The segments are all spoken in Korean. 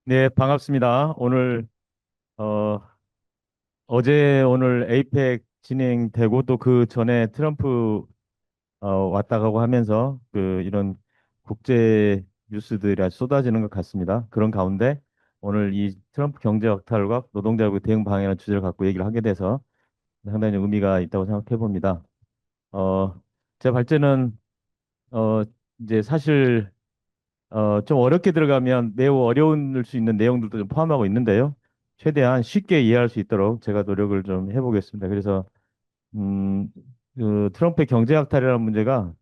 네, 반갑습니다. 어, 오늘 에이펙 진행되고 또 그 전에 트럼프 왔다 가고 하면서 이런 국제 뉴스들이 아주 쏟아지는 것 같습니다. 그런 가운데 오늘 이 트럼프 경제 약탈과 노동자의 대응 방향이라는 주제를 갖고 얘기를 하게 돼서 상당히 의미가 있다고 생각해 봅니다. 어, 제 발제는 어, 이제 사실 좀 어렵게 들어가면 매우 어려울 수 있는 내용들도 좀 포함하고 있는데요. 최대한 쉽게 이해할 수 있도록 제가 노력을 좀 해보겠습니다. 그래서, 음, 트럼프의 경제학탈이라는 문제가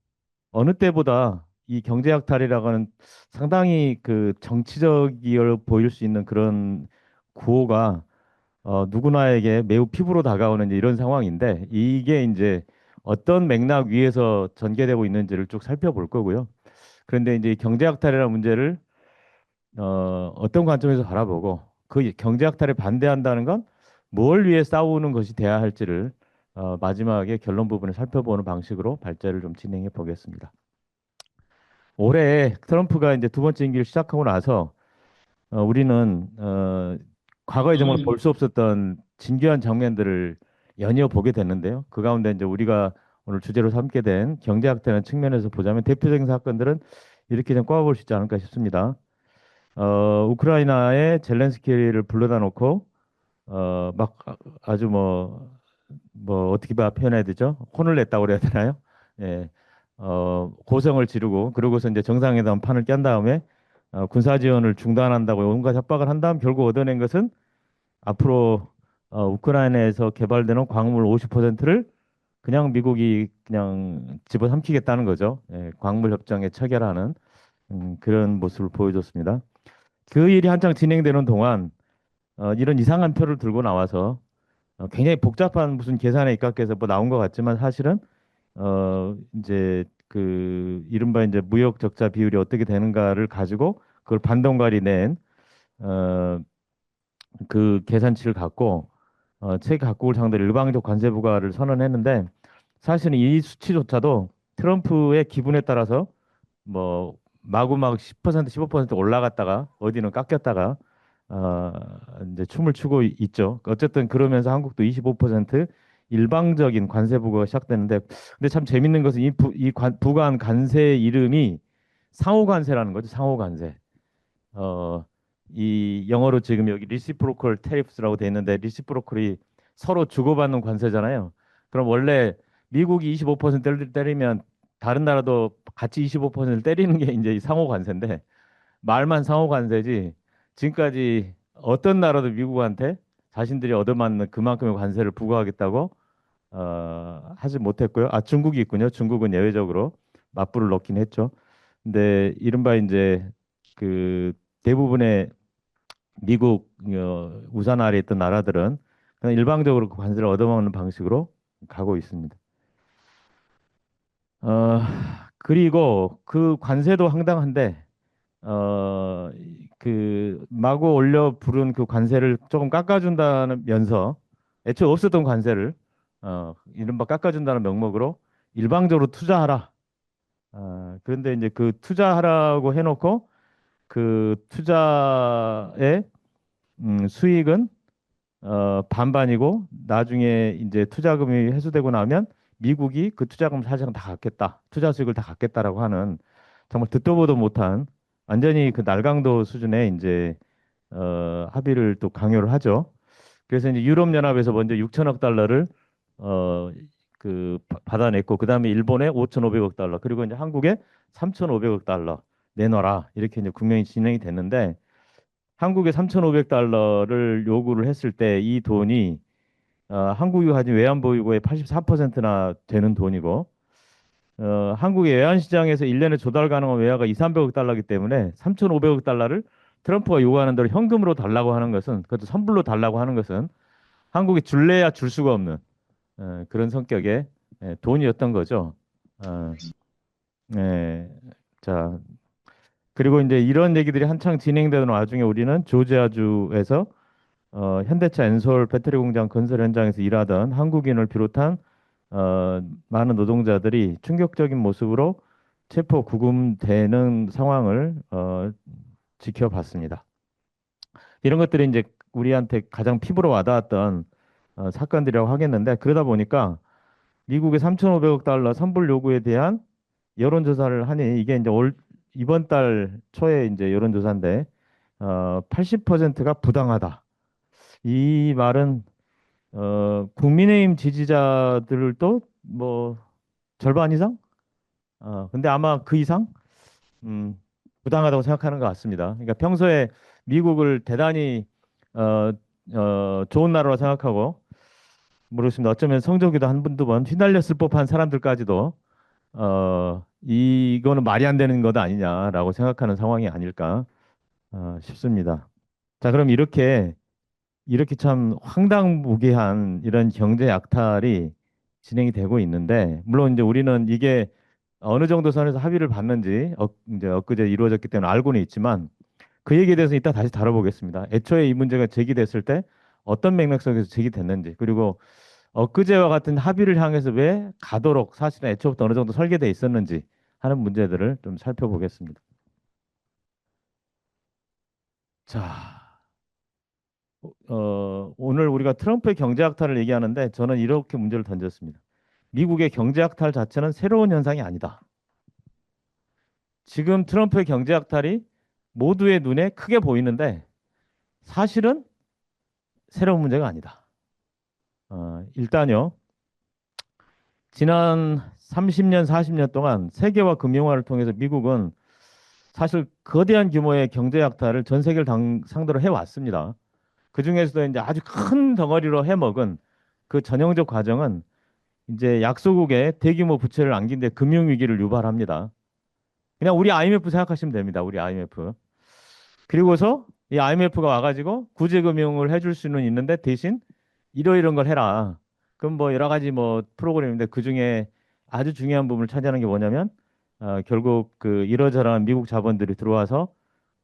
어느 때보다 이 경제학탈이라고 하는 상당히 그 정치적이어 보일 수 있는 그런 구호가 누구나에게 매우 피부로 다가오는 이제 이런 상황인데 이게 이제 어떤 맥락 위에서 전개되고 있는지를 쭉 살펴볼 거고요. 그런데 이제 이 경제학탈이라는 문제를 어떤 관점에서 바라보고 그 경제학탈에 반대한다는 건 뭘 위해 싸우는 것이 돼야 할지를 마지막에 결론 부분을 살펴보는 방식으로 발제를 좀 진행해 보겠습니다. 올해 트럼프가 이제 두 번째 임기를 시작하고 나서 우리는 과거에 정말 볼 수 없었던 진귀한 장면들을 연이어 보게 됐는데요. 그 가운데 이제 우리가 오늘 주제로 삼게 된 경제학대라는 측면에서 보자면 대표적인 사건들은 이렇게 좀 꼽아볼 수 있지 않을까 싶습니다. 우크라이나에 젤렌스키를 불러다 놓고, 막 아주 뭐 어떻게 표현해야 되죠? 혼을 냈다고 그래야 되나요? 예, 고성을 지르고, 그러고서 이제 정상회담 판을 깬 다음에, 군사 지원을 중단한다고 온갖 협박을 한 다음 결국 얻어낸 것은 앞으로, 우크라이나에서 개발되는 광물 50%를 그냥 미국이 그냥 집어삼키겠다는 거죠. 예, 광물 협정에 체결하는, 그런 모습을 보여줬습니다. 그 일이 한창 진행되는 동안 이런 이상한 표를 들고 나와서 굉장히 복잡한 무슨 계산에 입각해서 뭐 나온 것 같지만 사실은 이제 그 이른바 이제 무역 적자 비율이 어떻게 되는가를 가지고 그걸 반동갈이 낸 그 계산치를 갖고 세계 각국을 상대로 일방적 관세 부과를 선언했는데 사실은 이 수치조차도 트럼프의 기분에 따라서 뭐 마구마구 10% 15% 올라갔다가 어디는 깎였다가 어 이제 춤을 추고 있죠. 어쨌든 그러면서 한국도 25% 일방적인 관세 부과가 시작되는데 근데 참 재밌는 것은 부과한 관세 이름이 상호 관세라는 거죠. 상호 관세. 어 이 영어로 지금 여기 리시프로컬 테리프스라고 돼 있는데 리시프로컬이 서로 주고받는 관세잖아요. 그럼 원래 미국이 25%를 때리면 다른 나라도 같이 25%를 때리는 게 이제 이 상호 관세인데 말만 상호 관세지 지금까지 어떤 나라도 미국한테 자신들이 얻어맞는 그만큼의 관세를 부과하겠다고 하지 못했고요. 아 중국이 있군요. 중국은 예외적으로 맞불을 넣긴 했죠. 근데 이른바 이제 그 대부분의 미국 우산 아래 있던 나라들은 그냥 일방적으로 그 관세를 얻어먹는 방식으로 가고 있습니다. 어, 그리고 그 관세도 황당한데 그 마구 올려 부른 그 관세를 조금 깎아준다면서 애초에 없었던 관세를 이른바 깎아준다는 명목으로 일방적으로 투자하라. 그런데 이제 그 투자하라고 해놓고 그 투자의 수익은 반반이고 나중에 이제 투자금이 회수되고 나면 미국이 그 투자금 사실은 다 갚겠다. 투자 수익을 다 갚겠다라고 하는 정말 듣도 보도 못한 완전히 그 날강도 수준의 이제 합의를 또 강요를 하죠. 그래서 이제 유럽연합에서 먼저 6천억 달러를 어, 받아냈고 그다음에 일본에 5,500억 달러 그리고 이제 한국에 3,500억 달러 내놔라 이렇게 이제 국면이 진행이 됐는데 한국에 3,500달러를 요구를 했을 때 이 돈이 한국이 가진 외환보유고의 84%나 되는 돈이고 한국의 외환시장에서 1년에 조달 가능한 외화가 2, 300억 달러이기 때문에 3,500억 달러를 트럼프가 요구하는 대로 현금으로 달라고 하는 것은 그것도 선불로 달라고 하는 것은 한국이 줄래야 줄 수가 없는 그런 성격의 돈이었던 거죠. 어, 예, 자, 그리고 이제 이런 얘기들이 한창 진행되는 와중에 우리는 조지아주에서 현대차 엔솔 배터리 공장 건설 현장에서 일하던 한국인을 비롯한 많은 노동자들이 충격적인 모습으로 체포 구금되는 상황을 지켜봤습니다. 이런 것들이 이제 우리한테 가장 피부로 와닿았던 사건들이라고 하겠는데 그러다 보니까 미국의 3,500억 달러 선불 요구에 대한 여론조사를 하니 이게 이제 이번 달 초에 이제 여론조사인데 80%가 부당하다. 이 말은 국민의힘 지지자들도 뭐 절반 이상? 근데 아마 그 이상 음, 부당하다고 생각하는 것 같습니다. 그러니까 평소에 미국을 대단히 어, 좋은 나라로 생각하고 모르겠습니다. 어쩌면 성적에도 한 번, 두 번 휘날렸을 법한 사람들까지도 이거는 말이 안 되는 것 아니냐라고 생각하는 상황이 아닐까 싶습니다. 자, 그럼 이렇게 참 황당무계한 이런 경제 약탈이 진행이 되고 있는데, 물론 이제 우리는 이게 어느 정도 선에서 합의를 봤는지 이제 엊그제 이루어졌기 때문에 알고는 있지만 그 얘기에 대해서 이따 다시 다뤄보겠습니다. 애초에 이 문제가 제기됐을 때 어떤 맥락 속에서 제기됐는지, 그리고 엊그제와 같은 합의를 향해서 왜 가도록 사실은 애초부터 어느 정도 설계돼 있었는지 하는 문제들을 좀 살펴보겠습니다. 자, 오늘 우리가 트럼프의 경제 학탈을 얘기하는데 저는 이렇게 문제를 던졌습니다. 미국의 경제 학탈 자체는 새로운 현상이 아니다. 지금 트럼프의 경제 학탈이 모두의 눈에 크게 보이는데 사실은 새로운 문제가 아니다. 일단요, 지난 30년, 40년 동안 세계화 금융화를 통해서 미국은 사실 거대한 규모의 경제 약탈을 전 세계를 상대로 해왔습니다. 그 중에서도 이제 아주 큰 덩어리로 해먹은 그 전형적 과정은 이제 약소국에 대규모 부채를 안긴 데 금융위기를 유발합니다. 그냥 우리 IMF 생각하시면 됩니다. 우리 IMF. 그리고서 이 IMF가 와가지고 구제금융을 해줄 수는 있는데 대신 이러이런 걸 해라. 그럼 뭐 여러 가지 뭐 프로그램인데 그 중에 아주 중요한 부분을 차지하는 게 뭐냐면 결국 그 이러저러한 미국 자본들이 들어와서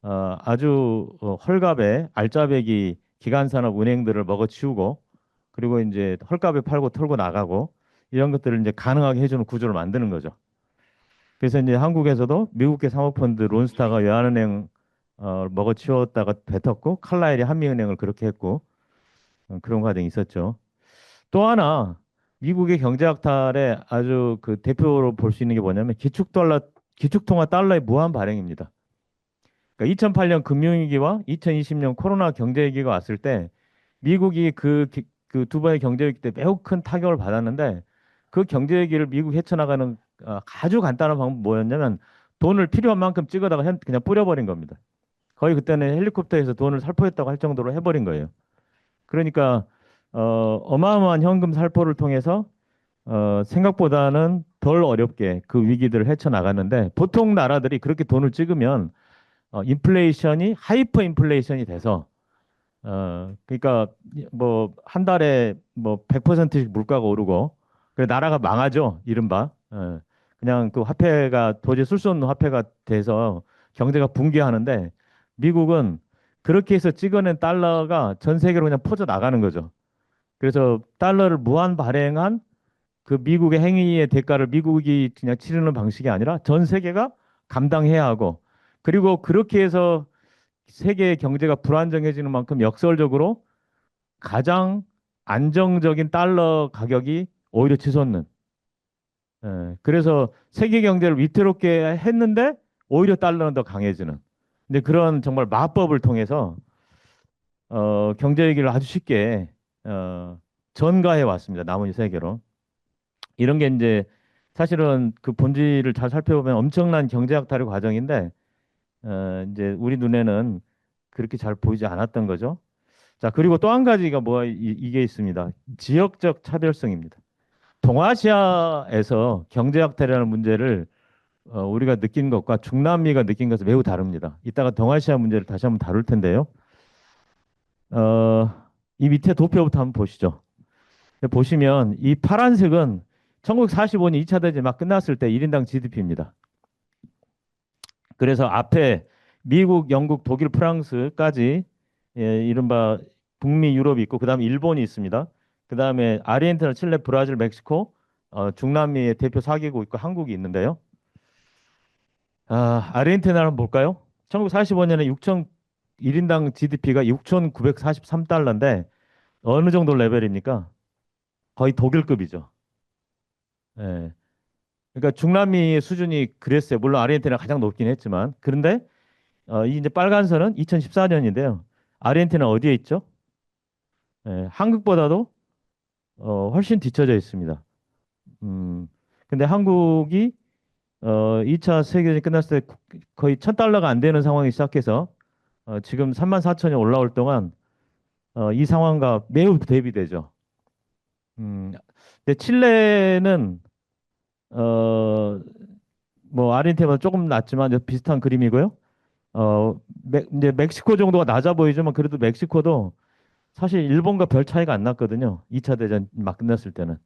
아주 헐값에 알짜배기 기간산업 은행들을 먹어치우고 그리고 이제 헐값에 팔고 털고 나가고 이런 것들을 이제 가능하게 해주는 구조를 만드는 거죠. 그래서 이제 한국에서도 미국계 사모펀드 론스타가 외환은행 먹어치웠다가 뱉었고 칼라일이 한미은행을 그렇게 했고 그런 과정이 있었죠. 또 하나 미국의 경제 학탈의 아주 그 대표로 볼 수 있는 게 뭐냐면 기축통화 달러의 무한 발행입니다. 그러니까 2008년 금융위기와 2020년 코로나 경제위기가 왔을 때 미국이 그 두 번의 경제위기 때 매우 큰 타격을 받았는데 그 경제위기를 미국이 헤쳐나가는 아주 간단한 방법이 뭐였냐면 돈을 필요한 만큼 찍어다가 그냥 뿌려버린 겁니다. 거의 그때는 헬리콥터에서 돈을 살포했다고 할 정도로 해버린 거예요. 그러니까 어마어마한 현금 살포를 통해서 생각보다는 덜 어렵게 그 위기들을 헤쳐나갔는데 보통 나라들이 그렇게 돈을 찍으면 인플레이션이 하이퍼 인플레이션이 돼서 그러니까 뭐 한 달에 뭐 100%씩 물가가 오르고 그래 나라가 망하죠. 이른바. 그냥 그 화폐가 도저히 쓸 수 없는 화폐가 돼서 경제가 붕괴하는데 미국은 그렇게 해서 찍어낸 달러가 전 세계로 그냥 퍼져 나가는 거죠. 그래서 달러를 무한 발행한 그 미국의 행위의 대가를 미국이 그냥 치르는 방식이 아니라 전 세계가 감당해야 하고 그리고 그렇게 해서 세계 경제가 불안정해지는 만큼 역설적으로 가장 안정적인 달러 가격이 오히려 치솟는. 그래서 세계 경제를 위태롭게 했는데 오히려 달러는 더 강해지는. 근데 그런 정말 마법을 통해서 경제 위기를 아주 쉽게 전가해 왔습니다. 나머지 세계로. 이런 게 이제 사실은 그 본질을 잘 살펴보면 엄청난 경제 학탈의 과정인데 이제 우리 눈에는 그렇게 잘 보이지 않았던 거죠. 자, 그리고 또 한 가지가 이게 있습니다. 지역적 차별성입니다. 동아시아에서 경제 학탈이라는 문제를 우리가 느낀 것과 중남미가 느낀 것은 매우 다릅니다. 이따가 동아시아 문제를 다시 한번 다룰 텐데요. 어, 이 밑에 도표부터 한번 보시죠. 보시면 이 파란색은 1945년 2차 대전이 막 끝났을 때 1인당 GDP입니다. 그래서 앞에 미국, 영국, 독일, 프랑스까지 이른바 북미 유럽이 있고 그다음에 일본이 있습니다. 그다음에 아르헨티나, 칠레, 브라질, 멕시코, 중남미의 대표 4개국 있고 한국이 있는데요. 아르헨티나를 볼까요? 1945년에 1인당 GDP가 6,943달러인데 어느 정도 레벨입니까? 거의 독일급이죠. 예. 그러니까 중남미 수준이 그랬어요. 물론 아르헨티나가 가장 높긴 했지만. 그런데 이 이제 빨간 선은 2014년인데요. 아르헨티나 어디에 있죠? 예, 한국보다도 훨씬 뒤처져 있습니다. 음, 근데 한국이 2차 세계대전이 끝났을 때 거의 1,000달러가 안 되는 상황이 시작해서 지금 34,000이 올라올 동안 이 상황과 매우 대비되죠. 근데 칠레는 어, 뭐 아르헨티나보다 조금 낮지만 이제 비슷한 그림이고요. 이제 멕시코 정도가 낮아 보이지만 그래도 멕시코도 사실 일본과 별 차이가 안 났거든요. 2차 대전 막 끝났을 때는.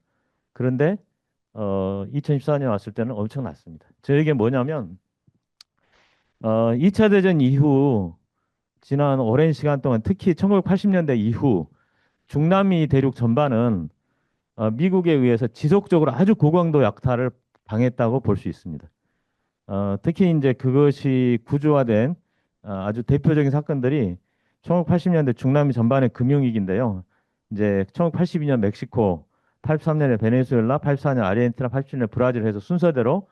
그런데 2014년 왔을 때는 엄청 났습니다. 저에게 뭐냐면 2차 대전 이후 지난 오랜 시간 동안 특히 1980년대 이후 중남미 대륙 전반은 미국에 의해서 지속적으로 아주 고강도 약탈을 당했다고 볼 수 있습니다. 특히 이제 그것이 구조화된 아주 대표적인 사건들이 1980년대 중남미 전반의 금융위기인데요. 이제 1982년 멕시코, 83년에 베네수엘라, 84년 아르헨티나, 87년 브라질 해서 순서대로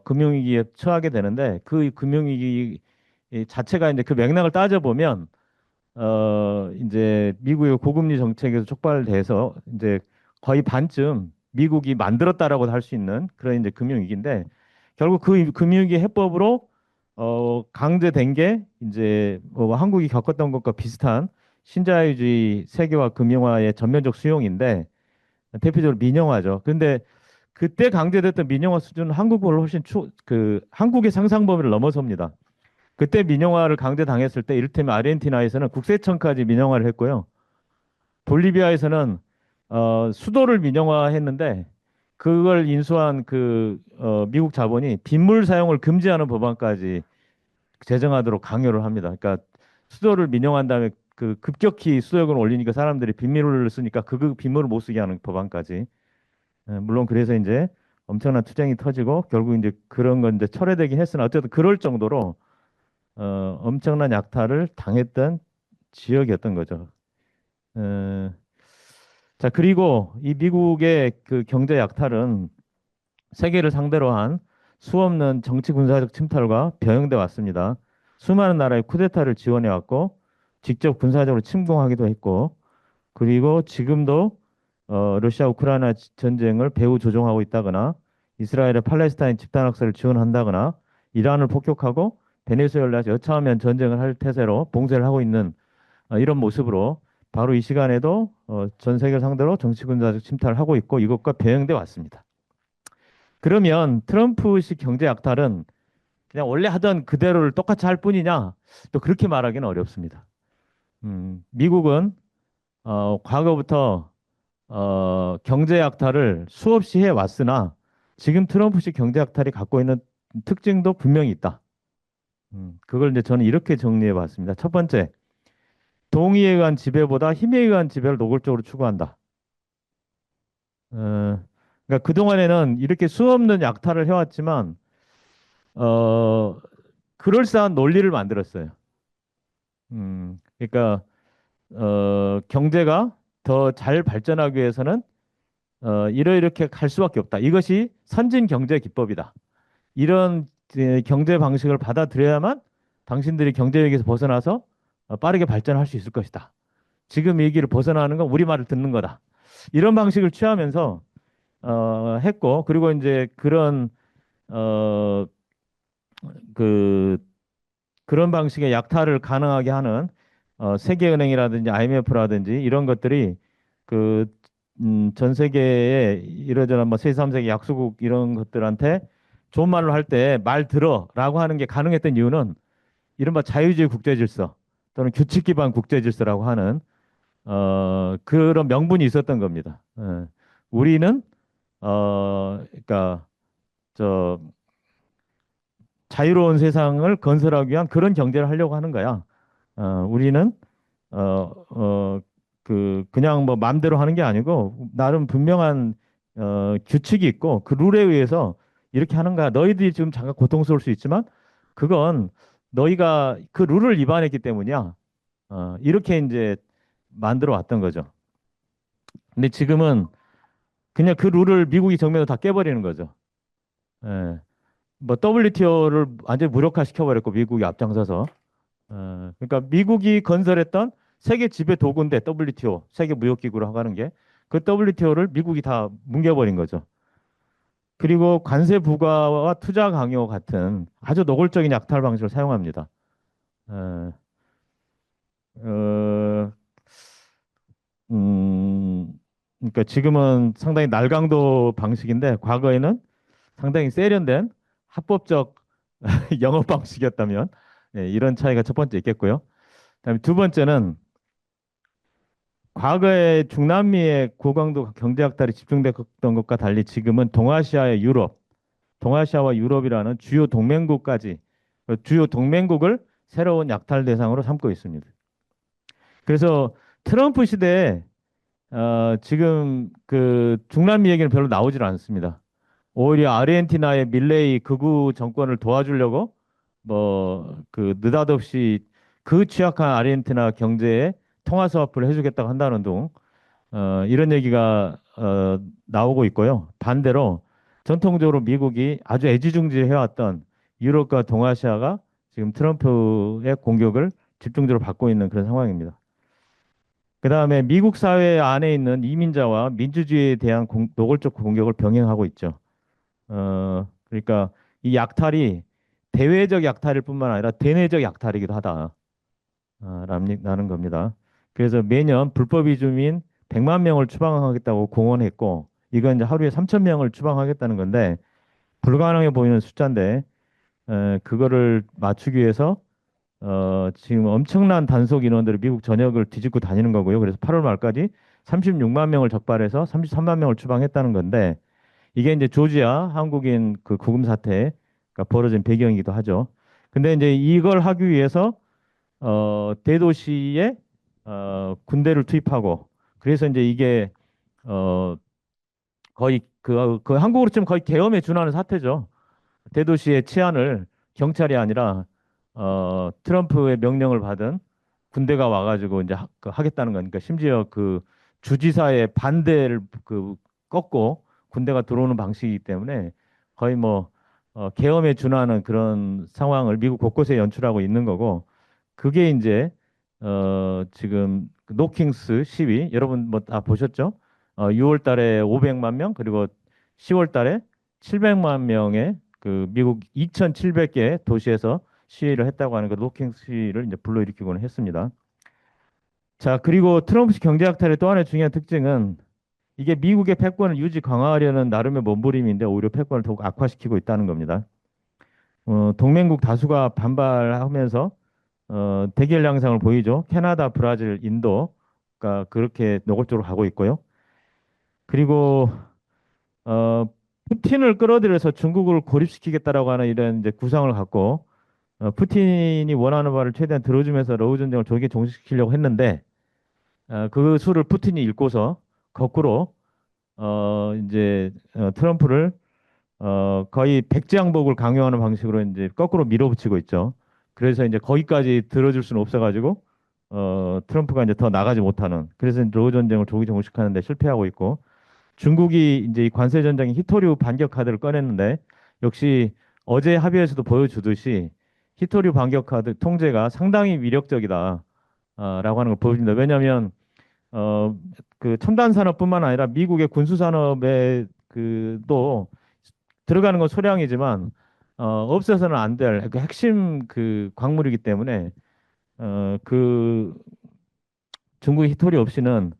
금융위기에 처하게 되는데 그 금융위기 자체가 이제 그 맥락을 따져보면 이제 미국의 고금리 정책에서 촉발돼서 이제 거의 반쯤 미국이 만들었다라고 할 수 있는 그런 이제 금융위기인데 결국 그 금융위기 해법으로 강제된 게 이제 뭐 한국이 겪었던 것과 비슷한 신자유주의 세계화 금융화의 전면적 수용인데 대표적으로 민영화죠. 근데 그때 강제됐던 민영화 수준은 한국보다 훨씬 한국의 상상 범위를 넘어섭니다. 그때 민영화를 강제당했을 때 이를테면 아르헨티나에서는 국세청까지 민영화를 했고요. 볼리비아에서는 수도를 민영화했는데 그걸 인수한 미국 자본이 빗물 사용을 금지하는 법안까지 제정하도록 강요를 합니다. 그러니까 수도를 민영화한 다음에 그 급격히 수도력을 올리니까 사람들이 빗물을 쓰니까 그 빗물을 못 쓰게 하는 법안까지. 물론 그래서 이제 엄청난 투쟁이 터지고 결국 이제 그런 건 이제 철회되긴 했으나 어쨌든 그럴 정도로 엄청난 약탈을 당했던 지역이었던 거죠. 어, 자, 그리고 이 미국의 그 경제 약탈은 세계를 상대로 한 수없는 정치 군사적 침탈과 병행돼 왔습니다. 수많은 나라의 쿠데타를 지원해 왔고 직접 군사적으로 침공하기도 했고 그리고 지금도 러시아 우크라이나 전쟁을 배후 조종하고 있다거나 이스라엘의 팔레스타인 집단 학살을 지원한다거나 이란을 폭격하고 베네수엘라에서 여차하면 전쟁을 할 태세로 봉쇄를 하고 있는 이런 모습으로 바로 이 시간에도 전 세계를 상대로 정치 군사적 침탈을 하고 있고 이것과 병행돼 왔습니다. 그러면 트럼프식 경제 약탈은 그냥 원래 하던 그대로를 똑같이 할 뿐이냐? 또 그렇게 말하기는 어렵습니다. 미국은 과거부터 경제 약탈을 수없이 해 왔으나 지금 트럼프식 경제 약탈이 갖고 있는 특징도 분명히 있다. 그걸 이제 저는 이렇게 정리해 봤습니다. 첫 번째, 동의에 의한 지배보다 힘에 의한 지배를 노골적으로 추구한다. 어, 그러니까 그동안에는 이렇게 수없는 약탈을 해왔지만 어, 그럴싸한 논리를 만들었어요. 그러니까 경제가 더 잘 발전하기 위해서는 이렇게 갈 수밖에 없다. 이것이 선진 경제 기법이다. 이런 경제 방식을 받아들여야만 당신들이 경제 위기에서 벗어나서 빠르게 발전할 수 있을 것이다. 지금 이 얘기를 벗어나는 건 우리 말을 듣는 거다. 이런 방식을 취하면서 했고 그리고 이제 어, 그 그런 방식의 약탈을 가능하게 하는 세계은행이라든지 IMF라든지 이런 것들이 그 전 세계의 이러저런 뭐 제3세계 약소국 이런 것들한테 좋은 말로 할 때 말 들어라고 하는 게 가능했던 이유는 이른바 자유주의 국제질서 또는 규칙 기반 국제질서라고 하는 그런 명분이 있었던 겁니다. 우리는 그러니까 저 자유로운 세상을 건설하기 위한 그런 경제를 하려고 하는 거야. 우리는 그냥 뭐 마음대로 하는 게 아니고 나름 분명한 규칙이 있고 그 룰에 의해서 이렇게 하는 거야. 너희들이 지금 잠깐 고통스러울 수 있지만 그건 너희가 그 룰을 위반했기 때문이야. 이렇게 이제 만들어 왔던 거죠. 근데 지금은 그냥 그 룰을 미국이 정면으로 다 깨버리는 거죠. 예. 뭐 WTO를 완전히 무력화 시켜버렸고 미국이 앞장서서. 그러니까 미국이 건설했던 세계 지배 도구인데 WTO 세계 무역기구로 하는 게 그 WTO를 미국이 다 뭉개버린 거죠. 그리고 관세 부과와 투자 강요 같은 아주 노골적인 약탈 방식을 사용합니다. 어, 어, 그러니까 지금은 상당히 날강도 방식인데 과거에는 상당히 세련된 합법적 영업 방식이었다면 이런 차이가 첫 번째 있겠고요. 그다음에 두 번째는 과거에 중남미의 고강도 경제 학달이 집중됐던 것과 달리 지금은 동아시아의 유럽, 동아시아와 유럽이라는 주요 동맹국까지 주요 동맹국을 새로운 약탈 대상으로 삼고 있습니다. 그래서 트럼프 시대에 지금 그 중남미 얘기는 별로 나오질 않습니다. 오히려 아르헨티나의 밀레이 극우 정권을 도와주려고 뭐 그 느닷없이 그 취약한 아르헨티나 경제에 통화 사업을 해주겠다고 한다는 둥 이런 얘기가 나오고 있고요. 반대로 전통적으로 미국이 아주 애지중지해왔던 유럽과 동아시아가 지금 트럼프의 공격을 집중적으로 받고 있는 그런 상황입니다. 그다음에 미국 사회 안에 있는 이민자와 민주주의에 대한 노골적 공격을 병행하고 있죠. 그러니까 이 약탈이 대외적 약탈일 뿐만 아니라 대내적 약탈이기도 하다. 라는 겁니다. 그래서 매년 불법 이주민 100만 명을 추방하겠다고 공언했고, 이건 이제 하루에 3천 명을 추방하겠다는 건데, 불가능해 보이는 숫자인데, 그거를 맞추기 위해서, 지금 엄청난 단속 인원들이 미국 전역을 뒤집고 다니는 거고요. 그래서 8월 말까지 36만 명을 적발해서 33만 명을 추방했다는 건데, 이게 이제 조지아 한국인 그 구금 사태가 벌어진 배경이기도 하죠. 근데 이제 이걸 하기 위해서 대도시에 군대를 투입하고 그래서 이제 이게 어, 거의 그 한국으로 치면 거의 계엄에 준하는 사태죠. 대도시의 치안을 경찰이 아니라 트럼프의 명령을 받은 군대가 와가지고 이제 하겠다는 거니까 심지어 그 주지사의 반대를 꺾고 군대가 들어오는 방식이기 때문에 거의 뭐 계엄에 준하는 그런 상황을 미국 곳곳에 연출하고 있는 거고 그게 이제 지금 그 노킹스 시위 여러분 뭐 다 보셨죠? 6월 달에 500만 명 그리고 10월 달에 700만 명의 그 미국 2,700개 도시에서 시위를 했다고 하는 그 노킹스 시위를 이제 불러일으키고는 했습니다. 자, 그리고 트럼프 경제 학탈의 또 하나의 중요한 특징은 이게 미국의 패권을 유지 강화하려는 나름의 몸부림인데 오히려 패권을 더욱 악화시키고 있다는 겁니다. 동맹국 다수가 반발하면서 대결 양상을 보이죠. 캐나다, 브라질, 인도가 그렇게 노골적으로 가고 있고요. 그리고 어, 푸틴을 끌어들여서 중국을 고립시키겠다라고 하는 이런 이제 구상을 갖고 푸틴이 원하는 바를 최대한 들어주면서 러우 전쟁을 조기 종식시키려고 했는데 그 수를 푸틴이 읽고서 거꾸로 이제 트럼프를 거의 백지양복을 강요하는 방식으로 이제 거꾸로 밀어붙이고 있죠. 그래서 이제 거기까지 들어줄 수는 없어가지고 트럼프가 이제 더 나가지 못하는 그래서 이제 러우 전쟁을 조기 종식하는 데 실패하고 있고 중국이 이제 이 관세 전쟁의 히토류 반격 카드를 꺼냈는데 역시 어제 합의에서도 보여주듯이 히토류 반격 카드 통제가 상당히 위력적이다. 라고 하는 걸 보여줍니다. 왜냐하면 어, 그 첨단 산업뿐만 아니라 미국의 군수 산업에 그도 들어가는 건 소량이지만 없어서는 안 될 그 핵심 그 광물이기 때문에 그 중국 히토리 없이는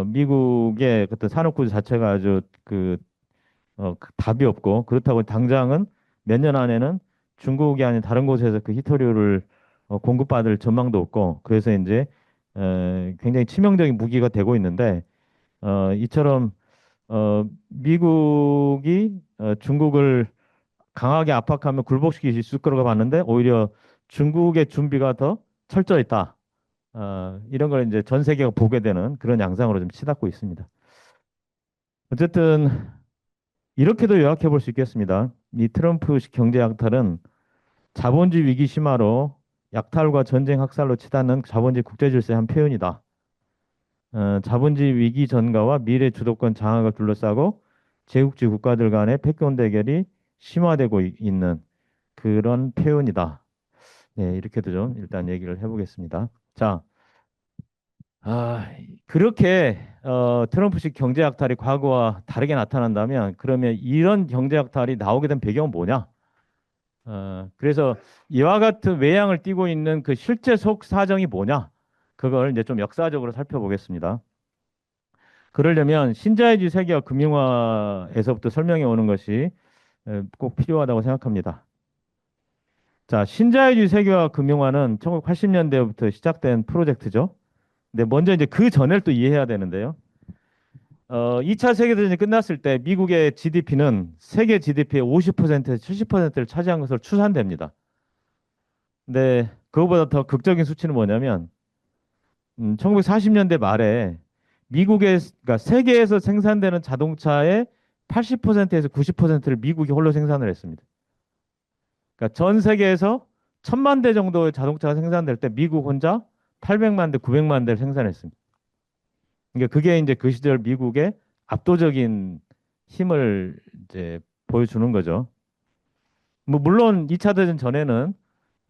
미국의 어떤 산업 구조 자체가 아주 그 답이 없고 그렇다고 당장은 몇 년 안에는 중국이 아닌 다른 곳에서 그 히토류를 공급받을 전망도 없고 그래서 이제 굉장히 치명적인 무기가 되고 있는데 이처럼 미국이 중국을 강하게 압박하면 굴복시킬 수 있을 거라고 봤는데 오히려 중국의 준비가 더 철저했다. 이런 걸 이제 전 세계가 보게 되는 그런 양상으로 좀 치닫고 있습니다. 어쨌든 이렇게도 요약해 볼 수 있겠습니다. 이 트럼프식 경제 약탈은 자본주의 위기 심화로 약탈과 전쟁 학살로 치닫는 자본주의 국제 질서의 한 표현이다. 자본주의 위기 전가와 미래 주도권 장악을 둘러싸고 제국주의 국가들 간의 패권 대결이 심화되고 있는 그런 표현이다. 네, 이렇게도 좀 일단 얘기를 해보겠습니다. 자, 아, 그렇게 트럼프식 경제 약탈이 과거와 다르게 나타난다면 그러면 이런 경제 약탈이 나오게 된 배경은 뭐냐? 그래서 이와 같은 외양을 띠고 있는 그 실제 속 사정이 뭐냐? 그걸 이제 좀 역사적으로 살펴보겠습니다. 그러려면 신자유주의 세계화 금융화에서부터 설명해 오는 것이 꼭 필요하다고 생각합니다. 자, 신자유주의 세계화 금융화는 1980년대부터 시작된 프로젝트죠. 근데 먼저 이제 그 전을 또 이해해야 되는데요. 2차 세계대전이 끝났을 때 미국의 GDP는 세계 GDP의 50%에서 70%를 차지한 것으로 추산됩니다. 근데 그거보다 더 극적인 수치는 뭐냐면 1940년대 말에 그러니까 세계에서 생산되는 자동차의 80%에서 90%를 미국이 홀로 생산을 했습니다. 그러니까 전 세계에서 1000만 대 정도의 자동차가 생산될 때 미국 혼자 800만 대, 900만 대를 생산했습니다. 그러니까 그게 이제 그 시절 미국의 압도적인 힘을 이제 보여주는 거죠. 뭐 물론 2차 대전 전에는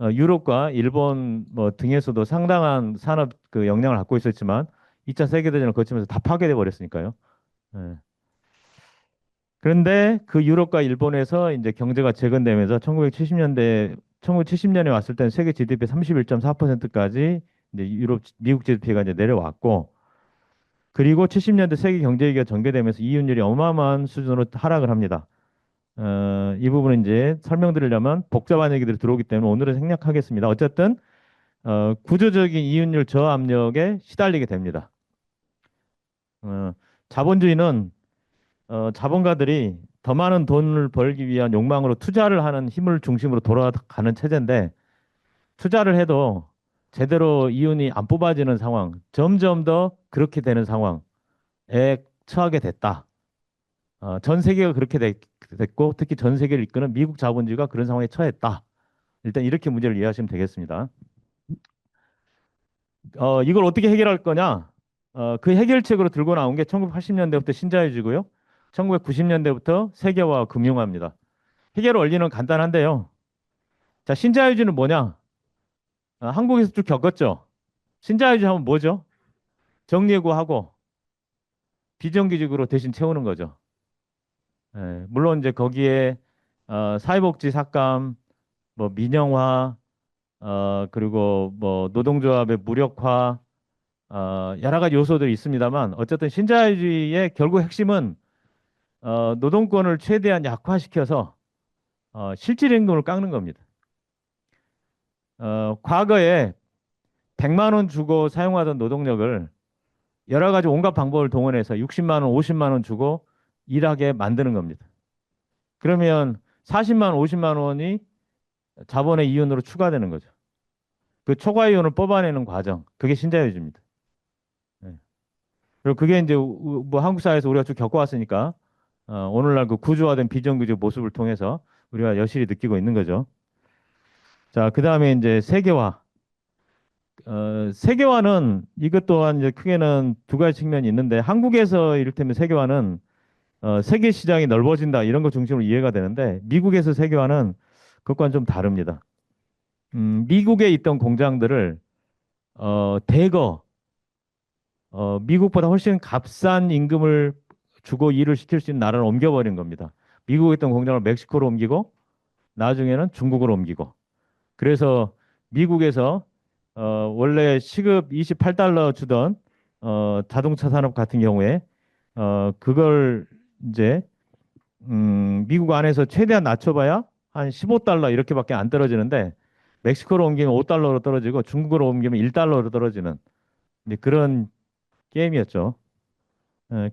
유럽과 일본 뭐 등에서도 상당한 산업 그 역량을 갖고 있었지만 2차 세계대전을 거치면서 다 파괴돼 버렸으니까요. 예. 그런데 그 유럽과 일본에서 이제 경제가 재건되면서 1970년에 왔을 때는 세계 GDP 31.4%까지 이제 미국 GDP가 이제 내려왔고 그리고 70년대 세계 경제 위기가 전개되면서 이윤율이 어마어마한 수준으로 하락을 합니다. 이 부분은 이제 설명드리려면 복잡한 얘기들이 들어오기 때문에 오늘은 생략하겠습니다. 어쨌든 구조적인 이윤율 저압력에 시달리게 됩니다. 어, 자본주의는 자본가들이 더 많은 돈을 벌기 위한 욕망으로 투자를 하는 힘을 중심으로 돌아가는 체제인데 투자를 해도 제대로 이윤이 안 뽑아지는 상황, 점점 더 그렇게 되는 상황에 처하게 됐다. 전 세계가 그렇게 됐고 특히 전 세계를 이끄는 미국 자본주의가 그런 상황에 처했다. 일단 이렇게 문제를 이해하시면 되겠습니다. 이걸 어떻게 해결할 거냐? 그 해결책으로 들고 나온 게 1980년대부터 신자유주의고요. 1990년대부터 세계화 금융화입니다. 해결 원리는 간단한데요. 자, 신자유주의는 뭐냐? 한국에서 쭉 겪었죠. 신자유주의 하면 뭐죠? 정예구하고 비정규직으로 대신 채우는 거죠. 예, 물론 이제 거기에 사회복지 삭감, 뭐 민영화, 그리고 뭐 노동조합의 무력화, 여러 가지 요소들이 있습니다만 어쨌든 신자유주의의 결국 핵심은 노동권을 최대한 약화시켜서 실질 임금을 깎는 겁니다. 과거에 100만 원 주고 사용하던 노동력을 여러 가지 온갖 방법을 동원해서 60만 원, 50만 원 주고 일하게 만드는 겁니다. 그러면 40만 원, 50만 원이 자본의 이윤으로 추가되는 거죠. 그 초과 이윤을 뽑아내는 과정, 그게 신자유주의입니다. 네. 그리고 그게 이제 뭐 한국 사회에서 우리가 쭉 겪어왔으니까 오늘날 그 구조화된 비정규직 모습을 통해서 우리가 여실히 느끼고 있는 거죠. 자, 그 다음에 이제 세계화. 세계화는 이것 또한 이제 크게는 두 가지 측면이 있는데 한국에서 이를테면 세계화는 세계 시장이 넓어진다 이런 거 중심으로 이해가 되는데 미국에서 세계화는 그것과는 좀 다릅니다. 미국에 있던 공장들을 대거 미국보다 훨씬 값싼 임금을 주고 일을 시킬 수 있는 나라를 옮겨버린 겁니다. 미국에 있던 공장을 멕시코로 옮기고 나중에는 중국으로 옮기고 그래서 미국에서 원래 시급 28달러 주던 자동차 산업 같은 경우에 그걸 이제 미국 안에서 최대한 낮춰봐야 한 15달러 이렇게밖에 안 떨어지는데 멕시코로 옮기면 5달러로 떨어지고 중국으로 옮기면 1달러로 떨어지는 이제 그런 게임이었죠.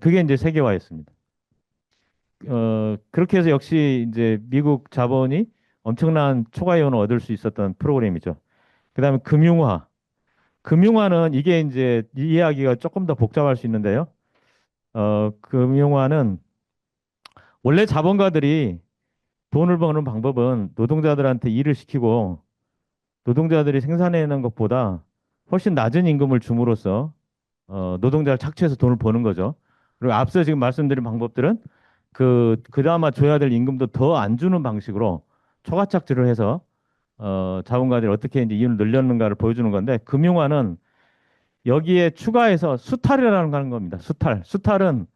그게 이제 세계화였습니다. 그렇게 해서 역시 이제 미국 자본이 엄청난 초과이윤을 얻을 수 있었던 프로그램이죠. 그다음에 금융화. 금융화는 이게 이제 이해하기가 조금 더 복잡할 수 있는데요. 금융화는 원래 자본가들이 돈을 버는 방법은 노동자들한테 일을 시키고 노동자들이 생산해내는 것보다 훨씬 낮은 임금을 줌으로써 노동자를 착취해서 돈을 버는 거죠. 그리고 앞서 지금 말씀드린 방법들은 그나마 줘야 될 임금도 더 안 주는 방식으로 초과착취를 해서 자본가들이 어떻게 이제 이윤을 늘렸는가를 보여주는 건데 금융화는 여기에 추가해서 수탈이라는 거 하는 겁니다. 수탈. 수탈은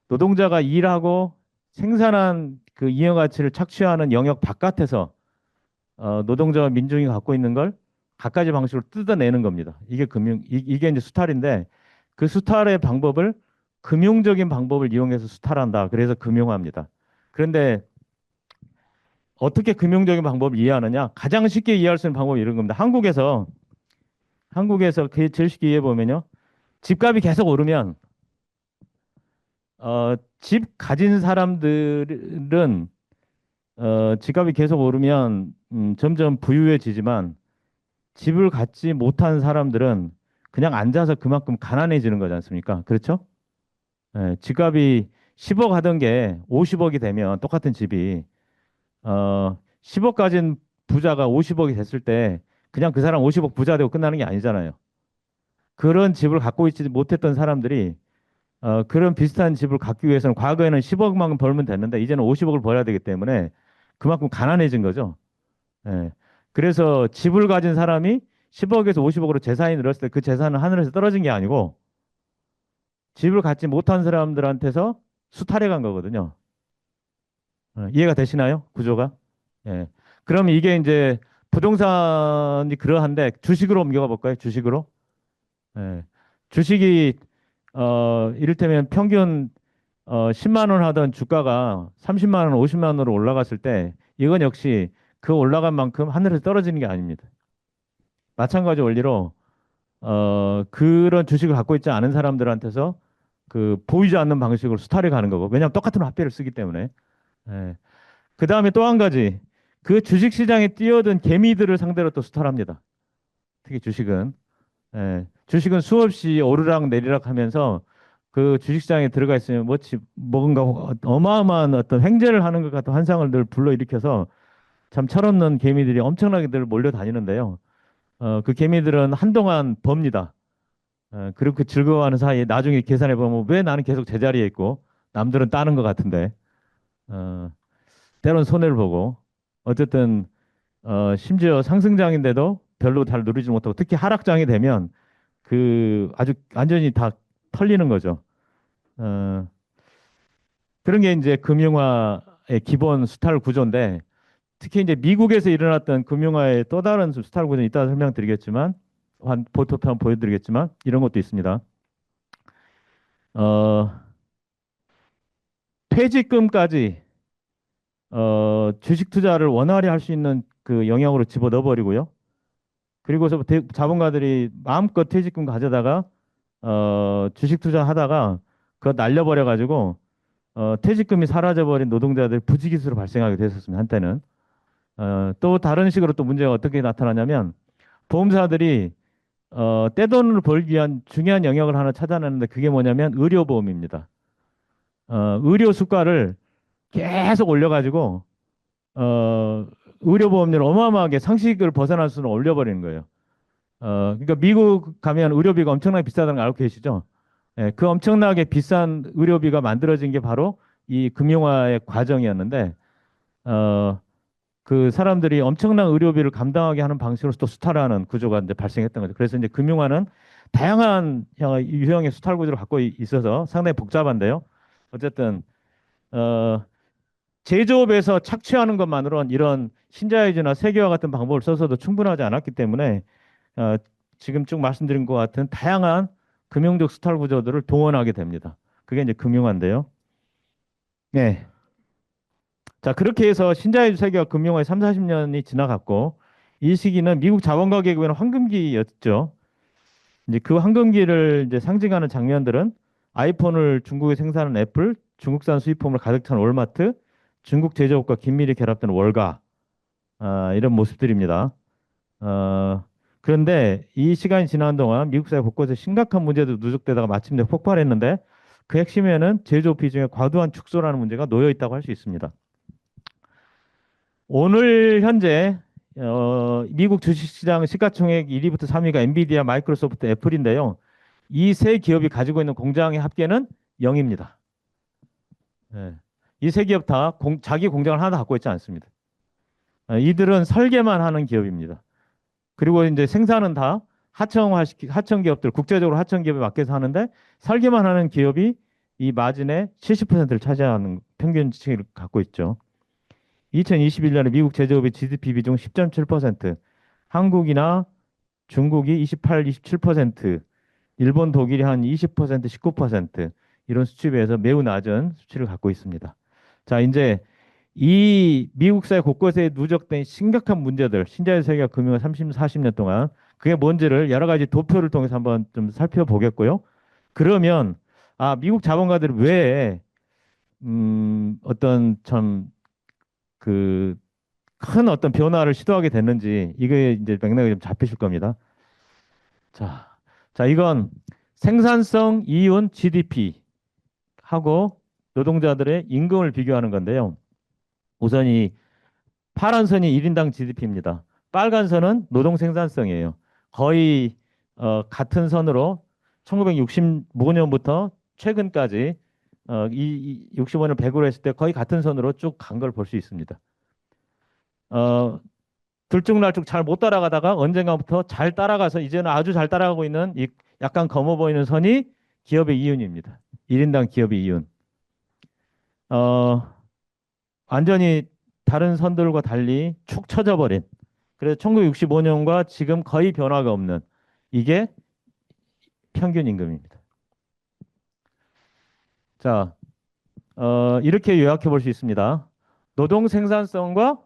노동자가 일하고 생산한 그 이행 가치를 착취하는 영역 바깥에서 노동자와 민중이 갖고 있는 걸 갖가지 방식으로 뜯어내는 겁니다. 이게 이게 이제 수탈인데 그 수탈의 방법을 금융적인 방법을 이용해서 수탈한다. 그래서 금융화입니다. 그런데 어떻게 금융적인 방법을 이해하느냐? 가장 쉽게 이해할 수 있는 방법이 이런 겁니다. 한국에서 그 제일 쉽게 이해해 보면요. 집값이 계속 오르면 집 가진 사람들은 집값이 계속 오르면 점점 부유해지지만 집을 갖지 못한 사람들은 그냥 앉아서 그만큼 가난해지는 거지 않습니까? 그렇죠? 예, 집값이 10억 하던 게 50억이 되면 똑같은 집이 10억 가진 부자가 50억이 됐을 때 그냥 그 사람 50억 부자 되고 끝나는 게 아니잖아요. 그런 집을 갖고 있지 못했던 사람들이 그런 비슷한 집을 갖기 위해서는 과거에는 10억만 벌면 됐는데 이제는 50억을 벌어야 되기 때문에 그만큼 가난해진 거죠. 예. 그래서 집을 가진 사람이 10억에서 50억으로 재산이 늘었을 때 그 재산은 하늘에서 떨어진 게 아니고 집을 갖지 못한 사람들한테서 수탈해 간 거거든요. 이해가 되시나요? 구조가? 예. 그럼 이게 이제 부동산이 그러한데 주식으로 옮겨가 볼까요? 주식으로? 예. 주식이 이를테면 평균 10만 원 하던 주가가 30만 원, 50만 원으로 올라갔을 때 이건 역시 그 올라간 만큼 하늘에서 떨어지는 게 아닙니다. 마찬가지 원리로 그런 주식을 갖고 있지 않은 사람들한테서 그 보이지 않는 방식으로 수탈이 가는 거고 왜냐하면 똑같은 화폐를 쓰기 때문에 예. 그 다음에 또 한 가지 그 주식 시장에 뛰어든 개미들을 상대로 또 수탈합니다. 특히 주식은 주식은 수없이 오르락 내리락 하면서 그 주식시장에 들어가 있으면 뭔가 어마어마한 어떤 횡재를 하는 것 같은 환상을 늘 불러일으켜서 참 철없는 개미들이 엄청나게 늘 몰려다니는데요. 그 개미들은 한동안 법니다. 그렇게 즐거워하는 사이에 나중에 계산해 보면 왜 나는 계속 제자리에 있고 남들은 따는 것 같은데 어, 때론 손해를 보고 어쨌든 심지어 상승장인데도 별로 잘 누리지 못하고 특히 하락장이 되면 그 아주 완전히 다 털리는 거죠. 어, 그런 게 이제 금융화의 기본 수탈 구조인데 특히 이제 미국에서 일어났던 금융화의 또 다른 수탈 구조는 이따 설명드리겠지만 한 포토편 보여드리겠지만 이런 것도 있습니다. 어, 퇴직금까지 주식 투자를 원활히 할 수 있는 그 영역으로 집어넣어 버리고요. 그리고서 자본가들이 마음껏 퇴직금 가져다가 주식 투자하다가 그거 날려버려 가지고 퇴직금이 사라져버린 노동자들 부지기수로 발생하게 됐었습니다. 한때는. 또 다른 식으로 또 문제가 어떻게 나타나냐면 보험사들이 떼돈을 벌기 위한 중요한 영역을 하나 찾아내는데 그게 뭐냐면 의료보험입니다. 의료 수가를 계속 올려가지고 의료보험료를 어마어마하게 상식을 벗어날 수는 올려버리는 거예요. 그러니까 미국 가면 의료비가 엄청나게 비싸다는 거 알고 계시죠? 예, 그 엄청나게 비싼 의료비가 만들어진 게 바로 이 금융화의 과정이었는데 어, 그 사람들이 엄청난 의료비를 감당하게 하는 방식으로 또 수탈을 하는 구조가 이제 발생했던 거죠. 그래서 이제 금융화는 다양한 유형의 수탈 구조를 갖고 있어서 상당히 복잡한데요. 어쨌든 어, 제조업에서 착취하는 것만으로는 이런 신자유주의나 세계화 같은 방법을 써서도 충분하지 않았기 때문에 어, 지금 쭉 말씀드린 것 같은 다양한 금융적 수탈 구조들을 동원하게 됩니다. 그게 이제 금융화인데요. 네. 자, 그렇게 해서 신자유주의 세계화 금융화의 3, 40년이 지나갔고 이 시기는 미국 자본가 계급에는 황금기였죠. 이제 그 황금기를 이제 상징하는 장면들은 아이폰을 중국에 생산하는 애플, 중국산 수입품을 가득 찬 월마트, 중국 제조업과 긴밀히 결합된 월가 이런 모습들입니다. 어, 그런데 이 시간이 지난 동안 미국 사회 곳곳에 심각한 문제도 누적되다가 마침내 폭발했는데 그 핵심에는 제조업 비중의 과도한 축소라는 문제가 놓여 있다고 할 수 있습니다. 오늘 현재 미국 주식시장 시가총액 1위부터 3위가 엔비디아, 마이크로소프트, 애플인데요. 이 세 기업이 가지고 있는 공장의 합계는 0입니다. 이 세 기업 다 자기 공장을 하나 갖고 있지 않습니다. 이들은 설계만 하는 기업입니다. 그리고 이제 생산은 다 하청 기업들, 국제적으로 하청 기업에 맡겨서 하는데 설계만 하는 기업이 이 마진의 70%를 차지하는 평균치를 갖고 있죠. 2021년에 미국 제조업의 GDP 비중 10.7%, 한국이나 중국이 28, 27%, 일본, 독일이 한 20%, 19% 이런 수치에 비해서 매우 낮은 수치를 갖고 있습니다. 자, 이제 이 미국 사회 곳곳에 누적된 심각한 문제들, 신자유 세계가 금융을 30, 40년 동안 그게 뭔지를 여러 가지 도표를 통해서 한번 좀 살펴보겠고요. 그러면 미국 자본가들이 왜 어떤 참 그 큰 어떤 변화를 시도하게 됐는지 이게 이제 맥락이 좀 잡히실 겁니다. 자, 이건 생산성 이윤 GDP 하고 노동자들의 임금을 비교하는 건데요. 우선 이 파란 선이 1인당 GDP입니다. 빨간 선은 노동 생산성이에요. 거의 같은 선으로 1965년부터 최근까지 65년 100으로 했을 때 거의 같은 선으로 쭉 간 걸 볼 수 있습니다. 들쭉날쭉 잘 못 따라가다가 언젠가부터 잘 따라가서 이제는 아주 잘 따라가고 있는 이 약간 검어 보이는 선이 기업의 이윤입니다. 1인당 기업의 이윤. 어, 완전히 다른 선들과 달리 축 처져 버린. 그래서 1965년과 지금 거의 변화가 없는 이게 평균 임금입니다. 자, 이렇게 요약해 볼 수 있습니다. 노동 생산성과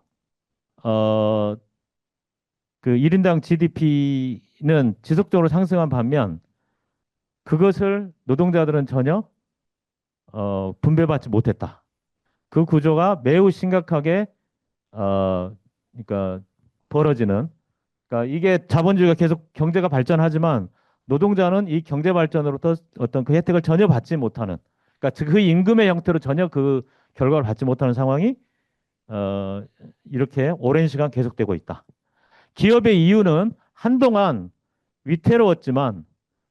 어, 그 1인당 GDP는 지속적으로 상승한 반면 그것을 노동자들은 전혀 분배받지 못했다. 그 구조가 매우 심각하게 그러니까 벌어지는. 그러니까 이게 자본주의가 계속 경제가 발전하지만 노동자는 이 경제 발전으로부터 어떤 그 혜택을 전혀 받지 못하는. 그러니까 그 임금의 형태로 전혀 그 결과를 받지 못하는 상황이 어, 이렇게 오랜 시간 계속되고 있다. 기업의 이유는 한동안 위태로웠지만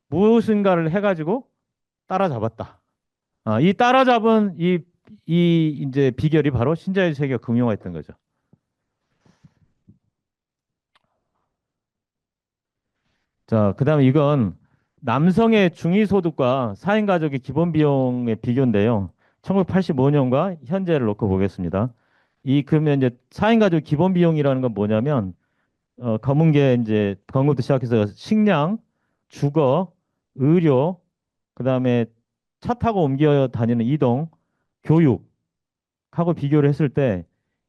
무엇인가를 해가지고 따라잡았다. 이 따라잡은 이 이제 비결이 바로 신자유주의 세계가 금융화했던 거죠. 자, 그다음에 이건 남성의 중위소득과 4인 가족의 기본 비용의 비교인데요. 1985년과 현재를 놓고 보겠습니다. 그러면 이제 4인 가족 기본 비용이라는 건 뭐냐면 검은 게 이제 검은부터 시작해서 식량, 주거, 의료, 그다음에 차 타고 옮겨 다니는 이동, 교육하고 비교를 했을 때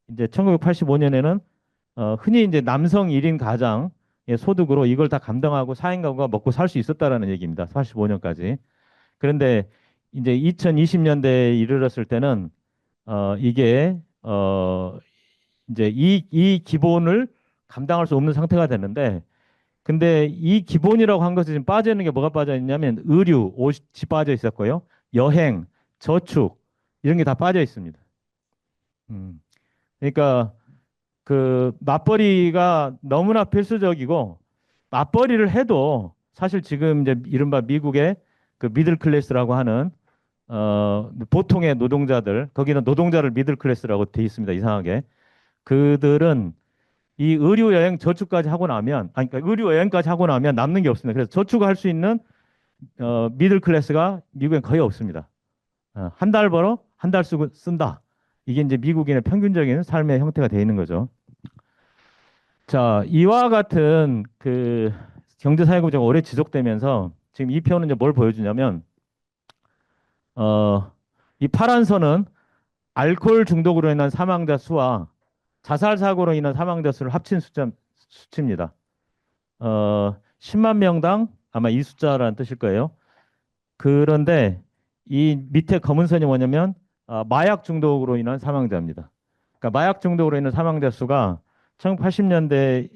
이제 1985년에는 흔히 이제 남성 1인 가장의 소득으로 이걸 다 감당하고 4인 가구가 먹고 살 수 있었다라는 얘기입니다. 85년까지. 그런데 이제 2020년대에 이르렀을 때는 이게 이제 이 기본을 감당할 수 없는 상태가 됐는데 근데 이 기본이라고 한 것이 지금 빠져 있는 게 뭐가 빠져 있냐면 의류, 옷이 빠져 있었고요. 여행, 저축 이런 게 다 빠져 있습니다. 음. 그러니까 그 맞벌이가 너무나 필수적이고 맞벌이를 해도 사실 지금 이제 이른바 미국의 그 미들 클래스라고 하는 보통의 노동자들 거기는 노동자를 미들 클래스라고 돼 있습니다. 이상하게 그들은 이 의료 여행 저축까지 하고 나면 그러니까 의료 여행까지 하고 나면 남는 게 없습니다. 그래서 저축을 할 수 있는 미들 클래스가 미국엔 거의 없습니다. 한 달 벌어 한 달 쓰고 쓴다. 이게 이제 미국인의 평균적인 삶의 형태가 되어 있는 거죠. 자, 이와 같은 그 경제사회 구조가 오래 지속되면서 지금 이 표는 이제 뭘 보여주냐면 이 파란 선은 알코올 중독으로 인한 사망자 수와 자살 사고로 인한 사망자 수를 합친 수치입니다. 10만 명당 아마 이 숫자라는 뜻일 거예요. 그런데 이 밑에 검은 선이 뭐냐면 마약 중독으로 인한 사망자입니다. 그러니까 마약 중독으로 인한 사망자 수가 1980년대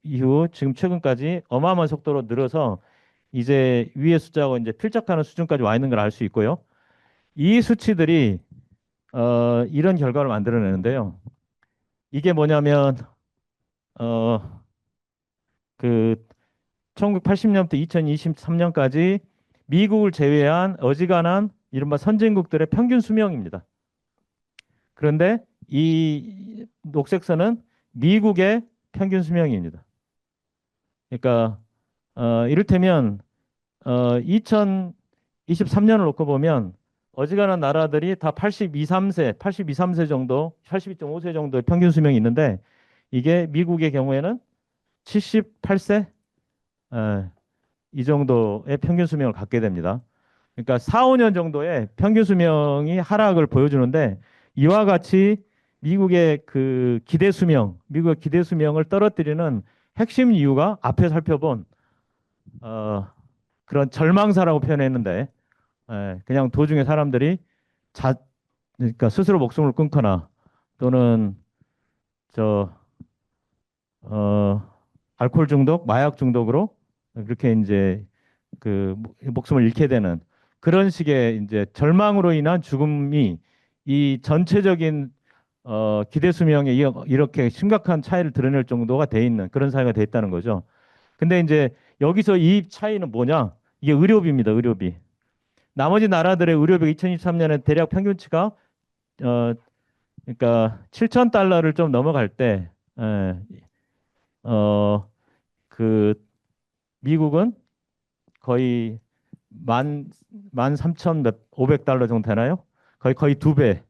이후 지금 최근까지 어마어마한 속도로 늘어서 이제 위의 숫자하고 이제 필적하는 수준까지 와 있는 걸 알 수 있고요. 이 수치들이 이런 결과를 만들어내는데요. 이게 뭐냐면 어, 그 1980년부터 2023년까지 미국을 제외한 어지간한 이른바 선진국들의 평균 수명입니다. 그런데 이 녹색선은 미국의 평균 수명입니다. 그러니까 이를테면 2023년을 놓고 보면 어지간한 나라들이 다 82, 3세, 82, 3세 정도, 82.5세 정도의 평균 수명이 있는데 이게 미국의 경우에는 78세 이 정도의 평균 수명을 갖게 됩니다. 그러니까 4, 5년 정도의 평균 수명이 하락을 보여주는데 이와 같이 미국의 기대 수명을 떨어뜨리는 핵심 이유가 앞에 살펴본 어, 그런 절망사라고 표현했는데 그냥 도중에 사람들이 자, 그러니까 스스로 목숨을 끊거나 또는 저 어, 알코올 중독, 마약 중독으로 그렇게 이제 목숨을 잃게 되는 그런 식의 이제 절망으로 인한 죽음이 이 전체적인 기대 수명에 이렇게 심각한 차이를 드러낼 정도가 돼 있는 그런 사회가 돼 있다는 거죠. 근데 이제 여기서 이 차이는 뭐냐? 이게 의료비입니다. 의료비. 나머지 나라들의 의료비 2023년에 대략 평균치가 어 그러니까 7천 달러를 좀 넘어갈 때 에, 어, 그 미국은 거의 만 삼천 몇 오백 달러 정도 되나요? 거의 두 배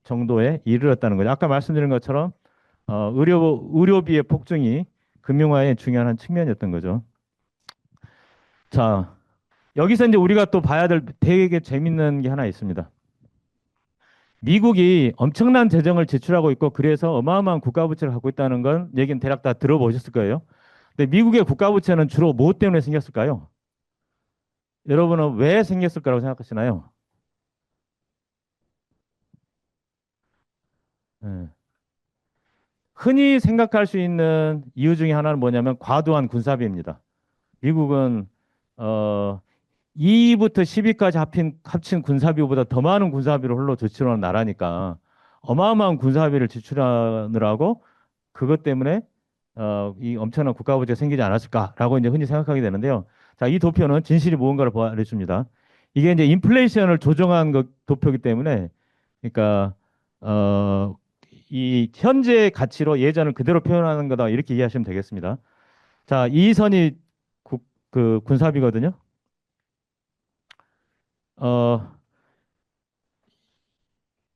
정도에 이르렀다는 거죠. 아까 말씀드린 것처럼 의료비의 폭증이 금융화의 중요한 한 측면이었던 거죠. 자, 여기서 이제 우리가 또 봐야 될 되게 재밌는 게 하나 있습니다. 미국이 엄청난 재정을 지출하고 있고 그래서 어마어마한 국가 부채를 갖고 있다는 건 얘기는 대략 다 들어보셨을 거예요. 근데 미국의 국가 부채는 주로 무엇 때문에 생겼을까요? 여러분은 왜 생겼을 거라고 생각하시나요? 예. 흔히 생각할 수 있는 이유 중에 하나는 뭐냐면 과도한 군사비입니다. 미국은 어, 2부터 10위까지 합친 군사비보다 더 많은 군사비를 홀로 지출하는 나라니까 어마어마한 군사비를 지출하느라고 그것 때문에 이 엄청난 국가 부채가 생기지 않았을까라고 이제 흔히 생각하게 되는데요. 자, 이 도표는 진실이 무언가를 보여줍니다. 이게 이제 인플레이션을 조정한 도표이기 때문에 그러니까 어, 이 현재 가치로 예전을 그대로 표현하는 거다 이렇게 이해하시면 되겠습니다. 자, 이 선이 군사비거든요. 어,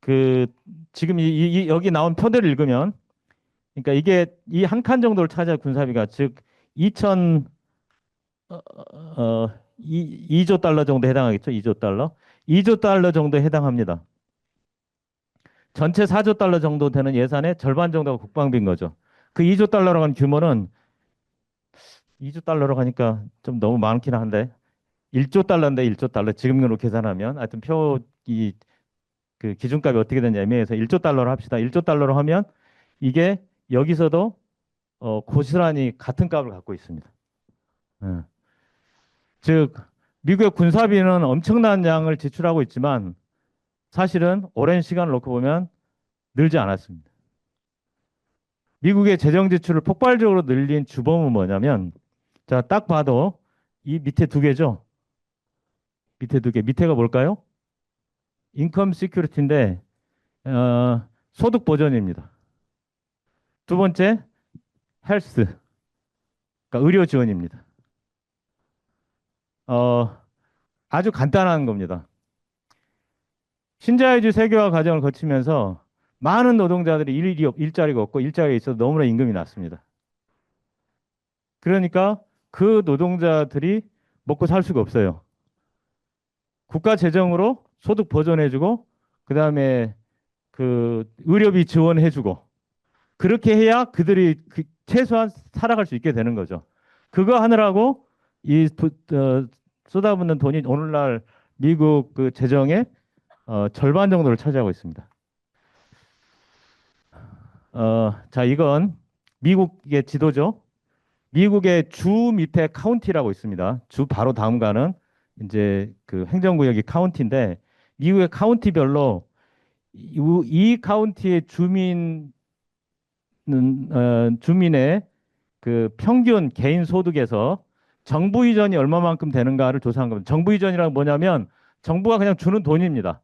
그 지금 여기 나온 표들을 읽으면 그러니까 이게 이 한 칸 정도를 차지할 군사비가 즉 2천 2조 달러 정도 해당하겠죠. 2조 달러. 2조 달러 정도에 해당합니다. 전체 4조 달러 정도 되는 예산의 절반 정도가 국방비인 거죠. 그 2조 달러로 간 규모는 2조 달러로 가니까 좀 너무 많긴 한데 1조 달러인데 1조 달러 지금으로 계산하면 하여튼 그 기준값이 어떻게 되는지 애매해서 1조 달러로 합시다. 1조 달러로 하면 이게 여기서도 고스란히 같은 값을 갖고 있습니다. 예. 즉 미국의 군사비는 엄청난 양을 지출하고 있지만 사실은 오랜 시간을 놓고 보면 늘지 않았습니다. 미국의 재정 지출을 폭발적으로 늘린 주범은 뭐냐면 자, 딱 봐도 이 밑에 두 개죠. 밑에 두 개. 밑에가 뭘까요? 인컴 시큐리티인데 소득 보전입니다. 두 번째 헬스, 그러니까 의료 지원입니다. 어, 아주 간단한 겁니다. 신자유주의 세계화 과정을 거치면서 많은 노동자들이 일자리가 없고 일자리가 있어도 너무나 임금이 낮습니다. 그러니까 그 노동자들이 먹고 살 수가 없어요. 국가 재정으로 소득 보전해주고 그다음에 그 의료비 지원해주고 그렇게 해야 그들이 최소한 살아갈 수 있게 되는 거죠. 그거 하느라고 쏟아붓는 돈이 오늘날 미국 그 재정의 절반 정도를 차지하고 있습니다. 자, 이건 미국의 지도죠. 미국의 주 밑에 카운티라고 있습니다. 주 바로 다음 가는 이제 그 행정구역이 카운티인데 미국의 카운티별로 이 카운티의 주민 주민의 그 평균 개인 소득에서 정부 이전이 얼마만큼 되는가를 조사한 겁니다. 정부 이전이란 뭐냐면 정부가 그냥 주는 돈입니다.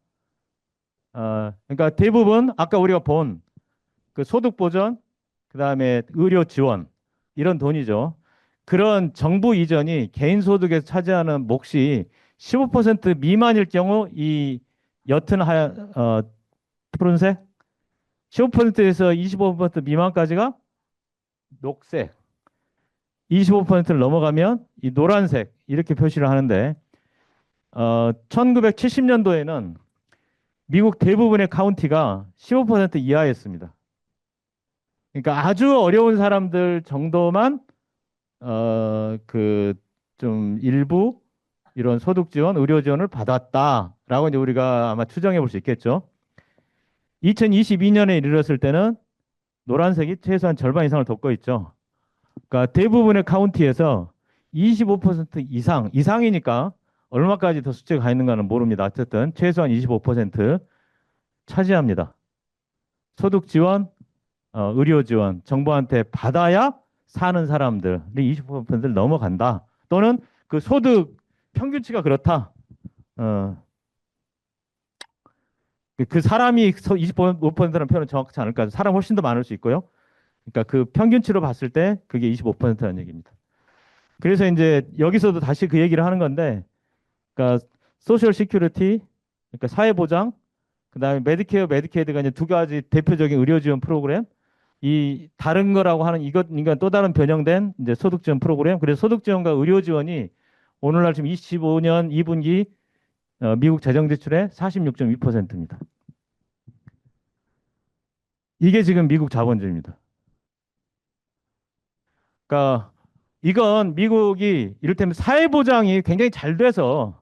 그러니까 대부분 아까 우리가 본 그 소득 보전, 그다음에 의료 지원 이런 돈이죠. 그런 정부 이전이 개인 소득에서 차지하는 몫이 15% 미만일 경우 이 옅은 하얀 푸른색 15%에서 25% 미만까지가 녹색, 25%를 넘어가면 이 노란색 이렇게 표시를 하는데 1970년도에는 미국 대부분의 카운티가 15% 이하였습니다. 그러니까 아주 어려운 사람들 정도만 그 좀 일부 이런 소득 지원, 의료 지원을 받았다라고 이제 우리가 아마 추정해 볼 수 있겠죠. 2022년에 이르렀을 때는 노란색이 최소한 절반 이상을 덮고 있죠. 그러니까 대부분의 카운티에서 25% 이상이니까 얼마까지 더 수치가 가 있는가는 모릅니다. 어쨌든 최소한 25% 차지합니다. 소득 지원, 의료 지원 정부한테 받아야 사는 사람들이 25%를 넘어간다. 또는 그 소득 평균치가 그렇다. 어, 그 사람이 25%라는 표현은 정확하지 않을까. 사람 훨씬 더 많을 수 있고요. 그러니까 그 평균치로 봤을 때 그게 25%라는 얘기입니다. 그래서 이제 여기서도 다시 그 얘기를 하는 건데, 그러니까 소셜 시큐리티, 그러니까 사회보장, 그다음에 메디케어, 메디케이드가 이제 두 가지 대표적인 의료 지원 프로그램, 이 다른 거라고 하는 이것 그러니까 또 다른 변형된 이제 소득 지원 프로그램. 그래서 소득 지원과 의료 지원이 오늘날 지금 25년 2분기 미국 재정 지출의 46.2%입니다. 이게 지금 미국 자본주의입니다. 그러니까 이건 미국이 이를테면 사회보장이 굉장히 잘 돼서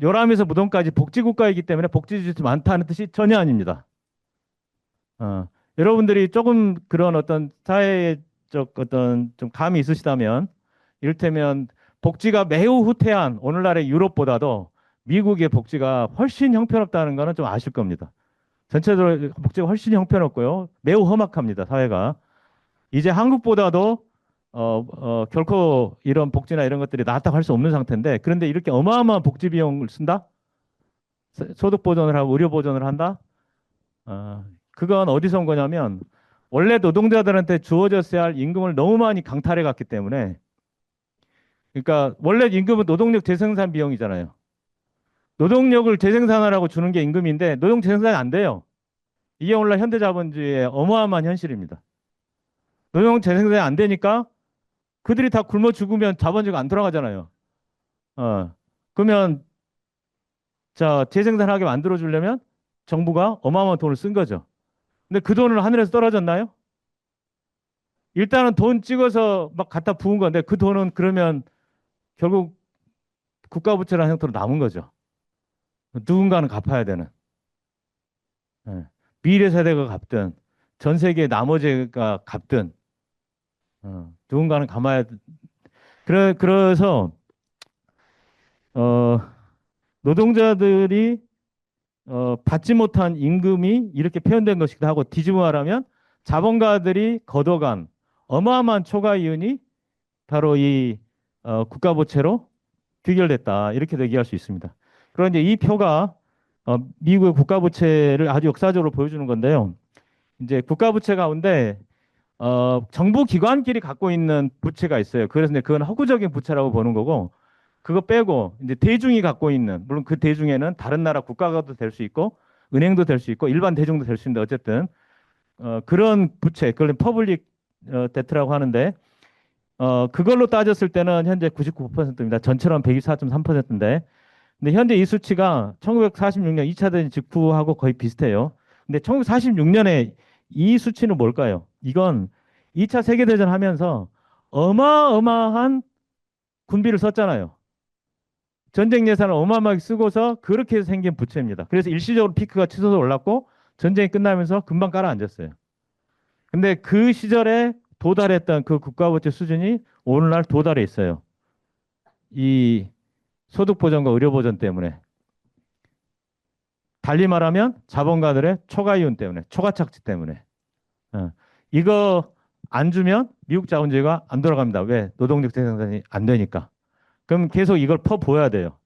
요람에서 무덤까지 복지국가이기 때문에 복지주출이 많다는 뜻이 전혀 아닙니다. 여러분들이 조금 그런 어떤 사회적 어떤 좀 감이 있으시다면 이를테면 복지가 매우 후퇴한 오늘날의 유럽보다도 미국의 복지가 훨씬 형편없다는 거는 좀 아실 겁니다. 전체적으로 복지가 훨씬 형편없고요. 매우 험악합니다, 사회가. 이제 한국보다도 결코 이런 복지나 이런 것들이 낫다고 할 수 없는 상태인데 그런데 이렇게 어마어마한 복지 비용을 쓴다? 소득 보전을 하고 의료 보전을 한다? 그건 어디서 온 거냐면 원래 노동자들한테 주어졌어야 할 임금을 너무 많이 강탈해 갔기 때문에 그러니까 원래 임금은 노동력 재생산 비용이잖아요. 노동력을 재생산하라고 주는 게 임금인데 노동 재생산이 안 돼요. 이게 오늘날 현대자본주의의 어마어마한 현실입니다. 노동 재생산이 안 되니까 그들이 다 굶어 죽으면 자본주의가 안 돌아가잖아요. 그러면 자 재생산하게 만들어 주려면 정부가 어마어마한 돈을 쓴 거죠. 근데 그 돈을 하늘에서 떨어졌나요? 일단은 돈 찍어서 막 갖다 부은 건데 그 돈은 그러면 결국 국가부채라는 형태로 남은 거죠. 누군가는 갚아야 되는. 예. 미래 세대가 갚든 전 세계 나머지가 갚든 누군가는 감아야 그래서 어, 노동자들이 받지 못한 임금이 이렇게 표현된 것이기도 하고 뒤집어 말하면 자본가들이 걷어간 어마어마한 초과 이윤이 바로 이 국가부채로 귀결됐다 이렇게 얘기할 수 있습니다. 그런데 이 표가 미국의 국가부채를 아주 역사적으로 보여주는 건데요. 이제 국가부채 가운데 정부 기관끼리 갖고 있는 부채가 있어요. 그래서 이제 그건 허구적인 부채라고 보는 거고 그거 빼고 이제 대중이 갖고 있는 물론 그 대중에는 다른 나라 국가가도 될 수 있고 은행도 될 수 있고 일반 대중도 될 수 있는데 어쨌든 그런 부채 그걸 퍼블릭 데트라고 하는데 그걸로 따졌을 때는 현재 99%입니다. 전체로 한 124.3%인데 근데 현재 이 수치가 1946년 2차 대전 직후하고 거의 비슷해요. 근데 1946년에 이 수치는 뭘까요? 이건 2차 세계대전 하면서 어마어마한 군비를 썼잖아요. 전쟁 예산을 어마어마하게 쓰고서 그렇게 해서 생긴 부채입니다. 그래서 일시적으로 피크가 치솟아 올랐고 전쟁이 끝나면서 금방 깔아앉았어요. 근데 그 시절에 도달했던 그 국가부채 수준이 오늘날 도달해 있어요. 이 소득보전과 의료보전 때문에. 달리 말하면 자본가들의 초과이윤 때문에, 초과착취 때문에. 예. 이거 안 주면 미국 자본주의가 안 돌아갑니다. 왜? 노동력 생산이 안 되니까. 그럼 계속 이걸 퍼 보여야 돼요.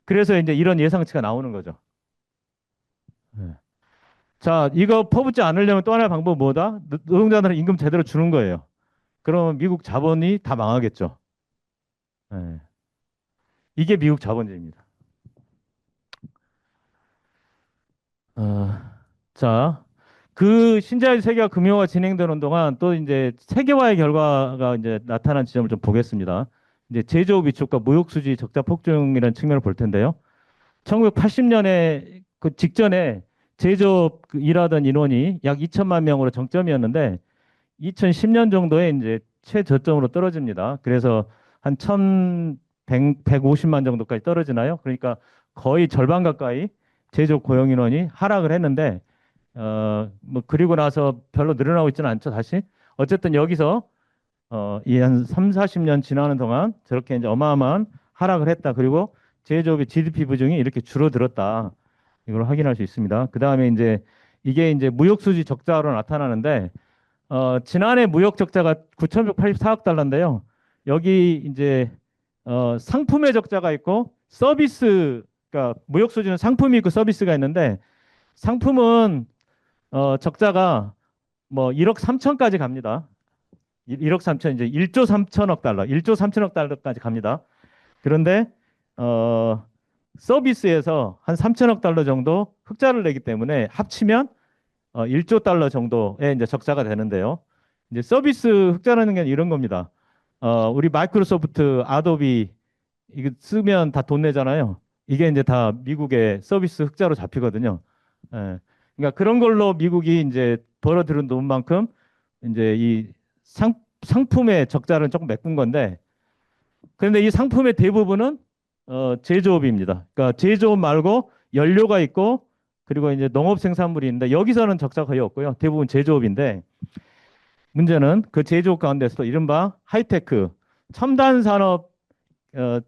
그래서 이제 이런 예상치가 나오는 거죠. 예. 자, 이거 퍼붓지 않으려면 또 하나의 방법은 뭐다? 노동자들은 임금 제대로 주는 거예요. 그러면 미국 자본이 다 망하겠죠. 예. 이게 미국 자본주의입니다. 어, 자, 그 신자유 세계화 금융화가 진행되는 동안 또 이제 세계화의 결과가 이제 나타난 지점을 좀 보겠습니다. 이제 제조업 위축과 무역 수지 적자 폭증이라는 측면을 볼 텐데요. 1980년에 그 직전에 제조업 그 일하던 인원이 약 2천만 명으로 정점이었는데 2010년 정도에 이제 최저점으로 떨어집니다. 그래서 한 1,150만 정도까지 떨어지나요? 그러니까 거의 절반 가까이 제조업 고용 인원이 하락을 했는데 뭐 그리고 나서 별로 늘어나고 있지는 않죠, 다시. 어쨌든 여기서 이 한 3, 40년 지나는 동안 저렇게 이제 어마어마한 하락을 했다. 그리고 제조업의 GDP 비중이 이렇게 줄어들었다. 이걸 확인할 수 있습니다. 그다음에 이제 이게 이제 무역 수지 적자로 나타나는데 지난해 무역 적자가 9,184억 달러인데요. 여기 이제 상품의 적자가 있고 서비스, 그러니까 무역 수지는 상품이 있고 서비스가 있는데 상품은 적자가 뭐 1억 3천까지 갑니다. 1억 3천 이제 1조 3천억 달러, 1조 3천억 달러까지 갑니다. 그런데 어, 서비스에서 한 3천억 달러 정도 흑자를 내기 때문에 합치면 1조 달러 정도의 이제 적자가 되는데요. 이제 서비스 흑자라는 게 이런 겁니다. 우리 마이크로소프트, 아도비 이거 쓰면 다 돈 내잖아요. 이게 이제 다 미국의 서비스 흑자로 잡히거든요. 예. 그러니까 그런 걸로 미국이 이제 벌어들인 돈만큼 이제 이 상품의 적자를 조금 메꾼 건데, 그런데 이 상품의 대부분은 제조업입니다. 그러니까 제조업 말고 연료가 있고 그리고 이제 농업 생산물이 있는데 여기서는 적자 거의 없고요. 대부분 제조업인데 문제는 그 제조업 가운데서도 이른바 하이테크 첨단 산업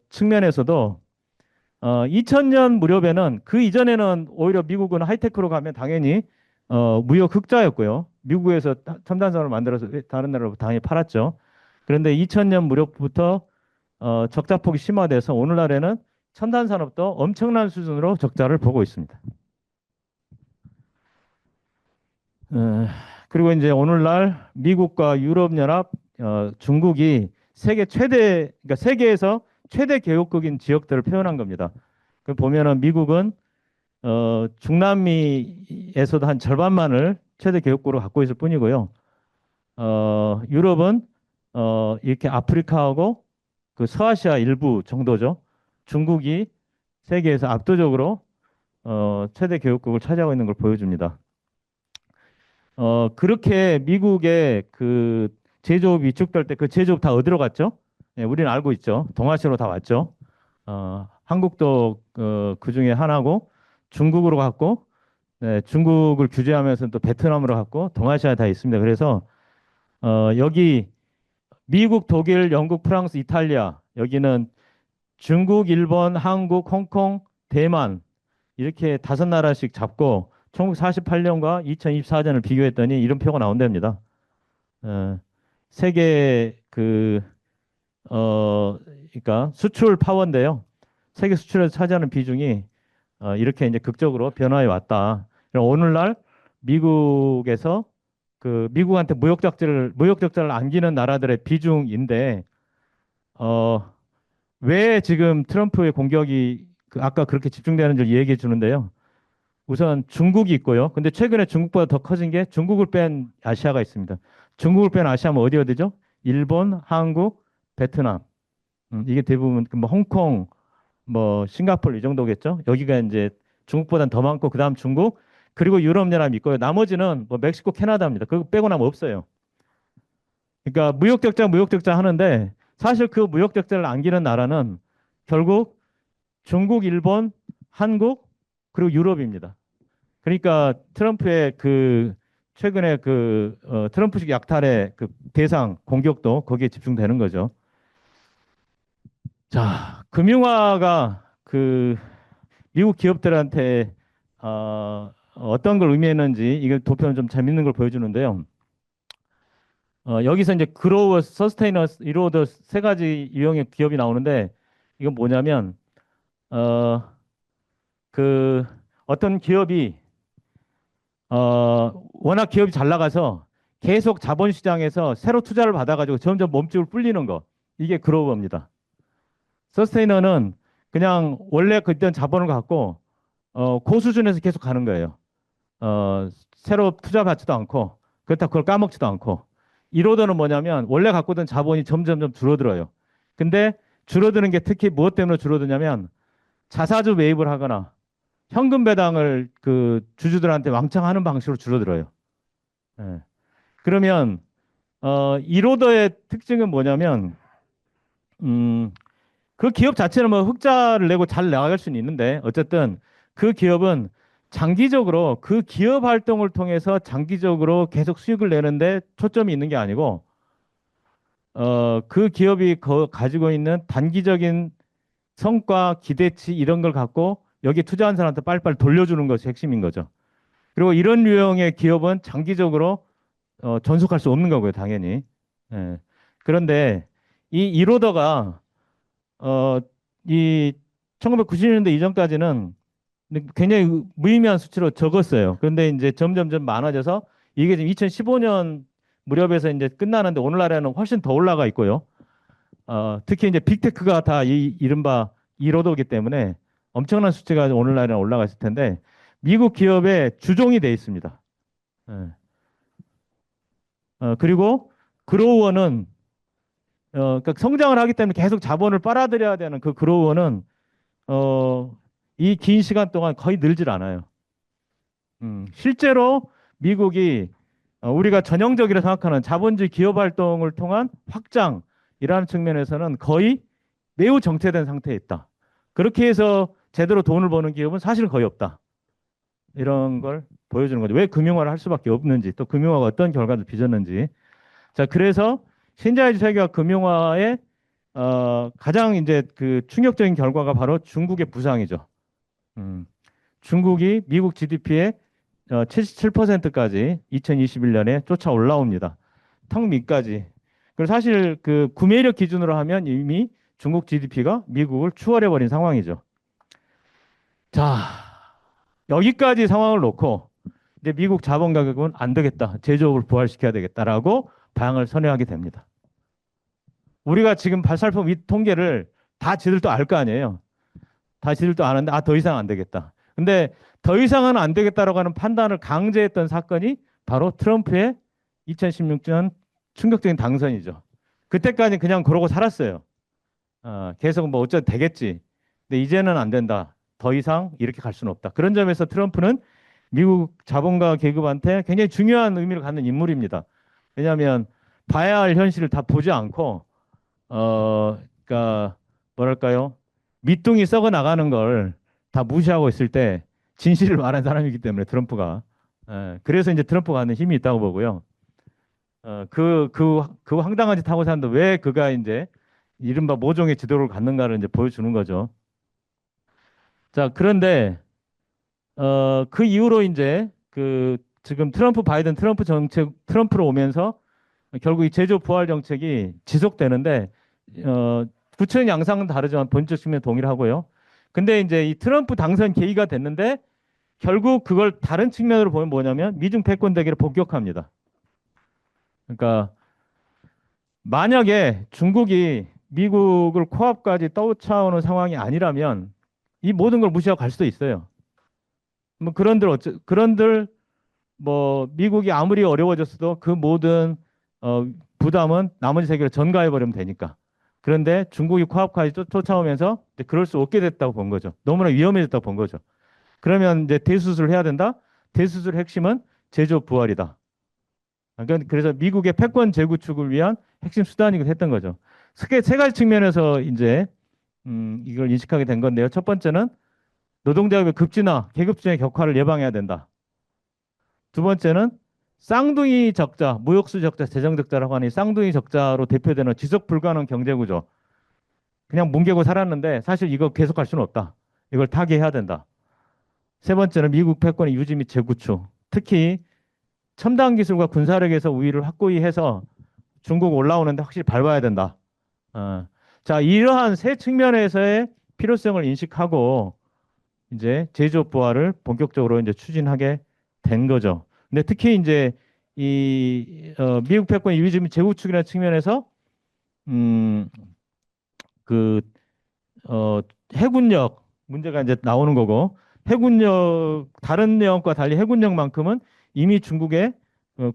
측면에서도 2000년 무렵에는 그 이전에는 오히려 미국은 하이테크로 가면 당연히 무역 흑자였고요. 미국에서 첨단 산업을 만들어서 다른 나라로 당연히 팔았죠. 그런데 2000년 무렵부터 적자폭이 심화돼서 오늘날에는 첨단 산업도 엄청난 수준으로 적자를 보고 있습니다. 어, 그리고 이제 오늘날 미국과 유럽연합, 중국이 그러니까 세계에서 최대 개혁국인 지역들을 표현한 겁니다. 그 보면은 미국은 중남미에서도 한 절반만을 최대 개혁국으로 갖고 있을 뿐이고요. 유럽은 이렇게 아프리카하고 그 서아시아 일부 정도죠. 중국이 세계에서 압도적으로 최대 개혁국을 차지하고 있는 걸 보여줍니다. 그렇게 미국의 그 제조업 위축될 때 그 제조업 다 어디로 갔죠? 네, 우리는 알고 있죠. 동아시아로 다 왔죠. 한국도 그 중에 하나고 중국으로 갔고, 네, 중국을 규제하면서 또 베트남으로 갔고 동아시아에 다 있습니다. 그래서 여기 미국, 독일, 영국, 프랑스, 이탈리아 여기는 중국, 일본, 한국, 홍콩, 대만 이렇게 다섯 나라씩 잡고 1948년과 2024년을 비교했더니 이런 표가 나온답니다. 어, 세계 그러니까 수출 파워인데요. 세계 수출에서 차지하는 비중이 이렇게 이제 극적으로 변화해 왔다. 오늘날 미국에서 그 미국한테 무역 적자를 안기는 나라들의 비중인데 어, 왜 지금 트럼프의 공격이 아까 그렇게 집중되는 줄 얘기해 주는데요. 우선 중국이 있고요. 근데 최근에 중국보다 더 커진 게 중국을 뺀 아시아가 있습니다. 중국을 뺀 아시아면 어디 어디죠? 일본, 한국, 베트남. 이게 대부분 그뭐 홍콩, 뭐 싱가포르 이 정도겠죠. 여기가 이제 중국보다는 더 많고 그다음 중국 그리고 유럽연합이 있고요. 나머지는 뭐 멕시코, 캐나다입니다. 그거 빼고 나면 없어요. 그러니까 무역적자 하는데 사실 그 무역적자를 안기는 나라는 결국 중국, 일본, 한국 그리고 유럽입니다. 그러니까 트럼프의 그 최근에 그 트럼프식 약탈의 그 대상 공격도 거기에 집중되는 거죠. 자, 금융화가 그 미국 기업들한테 어떤 걸 의미했는지 이걸 도표는 좀 재밌는 걸 보여주는데요. 여기서 이제 그로우, 서스테이너, 이로더 세 가지 유형의 기업이 나오는데 이건 뭐냐면 어, 그 어떤 기업이 워낙 기업이 잘 나가서 계속 자본시장에서 새로 투자를 받아가지고 점점 몸집을 불리는 거. 이게 그로우입니다. 서스테이너는 그냥 원래 그때 자본을 갖고 고수준에서 계속 가는 거예요. 새로 투자 받지도 않고 그렇다고 그걸 까먹지도 않고. 이로더는 뭐냐면 원래 갖고 있던 자본이 점점점 줄어들어요. 근데 줄어드는 게 특히 무엇 때문에 줄어드냐면 자사주 매입을 하거나 현금 배당을 그 주주들한테 왕창 하는 방식으로 줄어들어요. 예. 그러면 이로더의 특징은 뭐냐면 음, 그 기업 자체는 뭐 흑자를 내고 잘 나갈 수는 있는데 어쨌든 그 기업은 장기적으로 그 기업 활동을 통해서 장기적으로 계속 수익을 내는데 초점이 있는 게 아니고 그 기업이 가지고 있는 단기적인 성과, 기대치 이런 걸 갖고 여기 투자한 사람한테 빨리빨리 돌려주는 것이 핵심인 거죠. 그리고 이런 유형의 기업은 장기적으로 존속할 수 없는 거고요, 당연히. 예. 그런데 이 이로더가 어, 이 1990년대 이전까지는 굉장히 무의미한 수치로 적었어요. 그런데 이제 점점점 많아져서 이게 지금 2015년 무렵에서 이제 끝나는데 오늘날에는 훨씬 더 올라가 있고요. 특히 이제 빅테크가 다 이 이른바 이로더기 때문에 엄청난 수치가 오늘날에는 올라가 있을 텐데 미국 기업의 주종이 돼 있습니다. 예. 그리고 그로우어는 그러니까 성장을 하기 때문에 계속 자본을 빨아들여야 되는 그 그로우어는 이 긴 시간 동안 거의 늘질 않아요. 실제로 미국이 우리가 전형적이라 생각하는 자본주의 기업 활동을 통한 확장이라는 측면에서는 거의 매우 정체된 상태에 있다. 그렇게 해서 제대로 돈을 버는 기업은 사실 거의 없다. 이런 걸 보여주는 거죠. 왜 금융화를 할 수밖에 없는지, 또 금융화가 어떤 결과를 빚었는지. 자, 그래서 신자유주의 세계화 금융화의 가장 이제 그 충격적인 결과가 바로 중국의 부상이죠. 음, 중국이 미국 GDP의 77%까지 2021년에 쫓아 올라옵니다. 턱 밑까지. 그리고 사실 그 구매력 기준으로 하면 이미 중국 GDP가 미국을 추월해버린 상황이죠. 자, 여기까지 상황을 놓고 이제 미국 자본 가격은 안 되겠다. 제조업을 부활시켜야 되겠다라고 방을 선회하게 됩니다. 우리가 지금 살펴본 이 통계를 다 지들도 알 거 아니에요. 다 지들도 아는데 더 이상 안 되겠다. 근데 더 이상은 안 되겠다라고 하는 판단을 강제했던 사건이 바로 트럼프의 2016년 충격적인 당선이죠. 그때까지 그냥 그러고 살았어요. 계속 뭐 어쩌다 되겠지. 근데 이제는 안 된다. 더 이상 이렇게 갈 수는 없다. 그런 점에서 트럼프는 미국 자본가 계급한테 굉장히 중요한 의미를 갖는 인물입니다. 왜냐하면 봐야 할 현실을 다 보지 않고 그러니까 뭐랄까요? 밑둥이 썩어 나가는 걸 다 무시하고 있을 때 진실을 말한 사람이기 때문에 트럼프가. 그래서 이제 트럼프가 하는 힘이 있다고 보고요. 그 황당한 짓 하고 사는데 왜 그가 이제 이른바 모종의 지도를 갖는가를 이제 보여주는 거죠. 자, 그런데 그 이후로 이제 그 지금 트럼프 바이든 트럼프 정책 트럼프로 오면서 결국 이 제조 부활 정책이 지속되는데 구체적인 양상은 다르지만 본質적 측면 동일하고요. 근데 이제 이 트럼프 당선 계기가 됐는데 결국 그걸 다른 측면으로 보면 뭐냐면 미중 패권 대결을 복격합니다. 그러니까 만약에 중국이 미국을 코앞까지 떠차오는 상황이 아니라면 이 모든 걸 무시하고 갈 수도 있어요. 뭐 그런들 뭐 미국이 아무리 어려워졌어도 그 모든 어, 부담은 나머지 세계를 전가해 버리면 되니까. 그런데 중국이 코앞까지 쫓아오면서 이제 그럴 수 없게 됐다고 본 거죠. 너무나 위험해졌다고 본 거죠. 그러면 이제 대수술을 해야 된다. 대수술의 핵심은 제조 부활이다. 그러니까 그래서 미국의 패권 재구축을 위한 핵심 수단이기도 했던 거죠. 크게 세 가지 측면에서 이제 이걸 인식하게 된 건데요. 첫 번째는 노동자급의 급진화, 계급진의 격화를 예방해야 된다. 두 번째는 쌍둥이 적자, 무역수 적자, 재정 적자라고 하는 이 쌍둥이 적자로 대표되는 지속 불가능 경제 구조. 그냥 뭉개고 살았는데 사실 이거 계속할 수는 없다. 이걸 타개해야 된다. 세 번째는 미국 패권의 유지 및 재구축. 특히 첨단 기술과 군사력에서 우위를 확고히 해서 중국 올라오는데 확실히 밟아야 된다. 어. 자, 이러한 세 측면에서의 필요성을 인식하고 이제 제조업 부활을 본격적으로 이제 추진하게 된 거죠. 근데 특히 이제 미국 패권 이위주 및 재구축이라는 측면에서 음, 그 어, 해군력 문제가 이제 나오는 거고 해군력 다른 내역과 달리 해군력만큼은 이미 중국의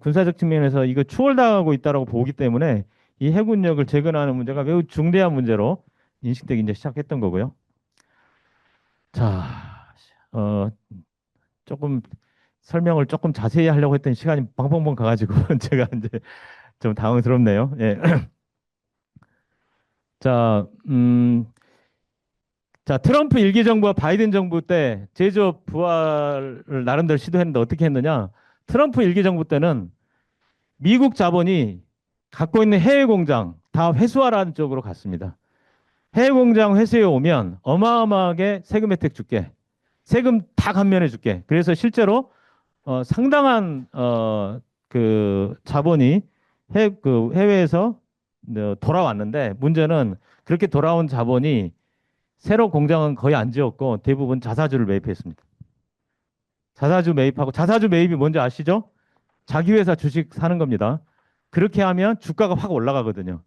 군사적 측면에서 이거 추월당하고 있다라고 보기 때문에 이 해군력을 재건하는 문제가 매우 중대한 문제로 인식되기 이제 시작했던 거고요. 자, 어, 조금 설명을 조금 자세히 하려고 했더니 시간이 벙벙벙 가가지고 제가 이제 좀 당황스럽네요. 예. 자, 자, 트럼프 일기 정부와 바이든 정부 때 제조업 부활을 나름대로 시도했는데 어떻게 했느냐? 트럼프 일기 정부 때는 미국 자본이 갖고 있는 해외 공장 다 회수하라는 쪽으로 갔습니다. 해외 공장 회수해 오면 어마어마하게 세금 혜택 줄게. 세금 다 감면해 줄게. 그래서 실제로 상당한 그 자본이 해외에서 돌아왔는데 문제는 그렇게 돌아온 자본이 새로 공장은 거의 안 지었고 대부분 자사주를 매입했습니다. 자사주 매입하고 자사주 매입이 뭔지 아시죠? 자기 회사 주식 사는 겁니다. 그렇게 하면 주가가 확 올라가거든요.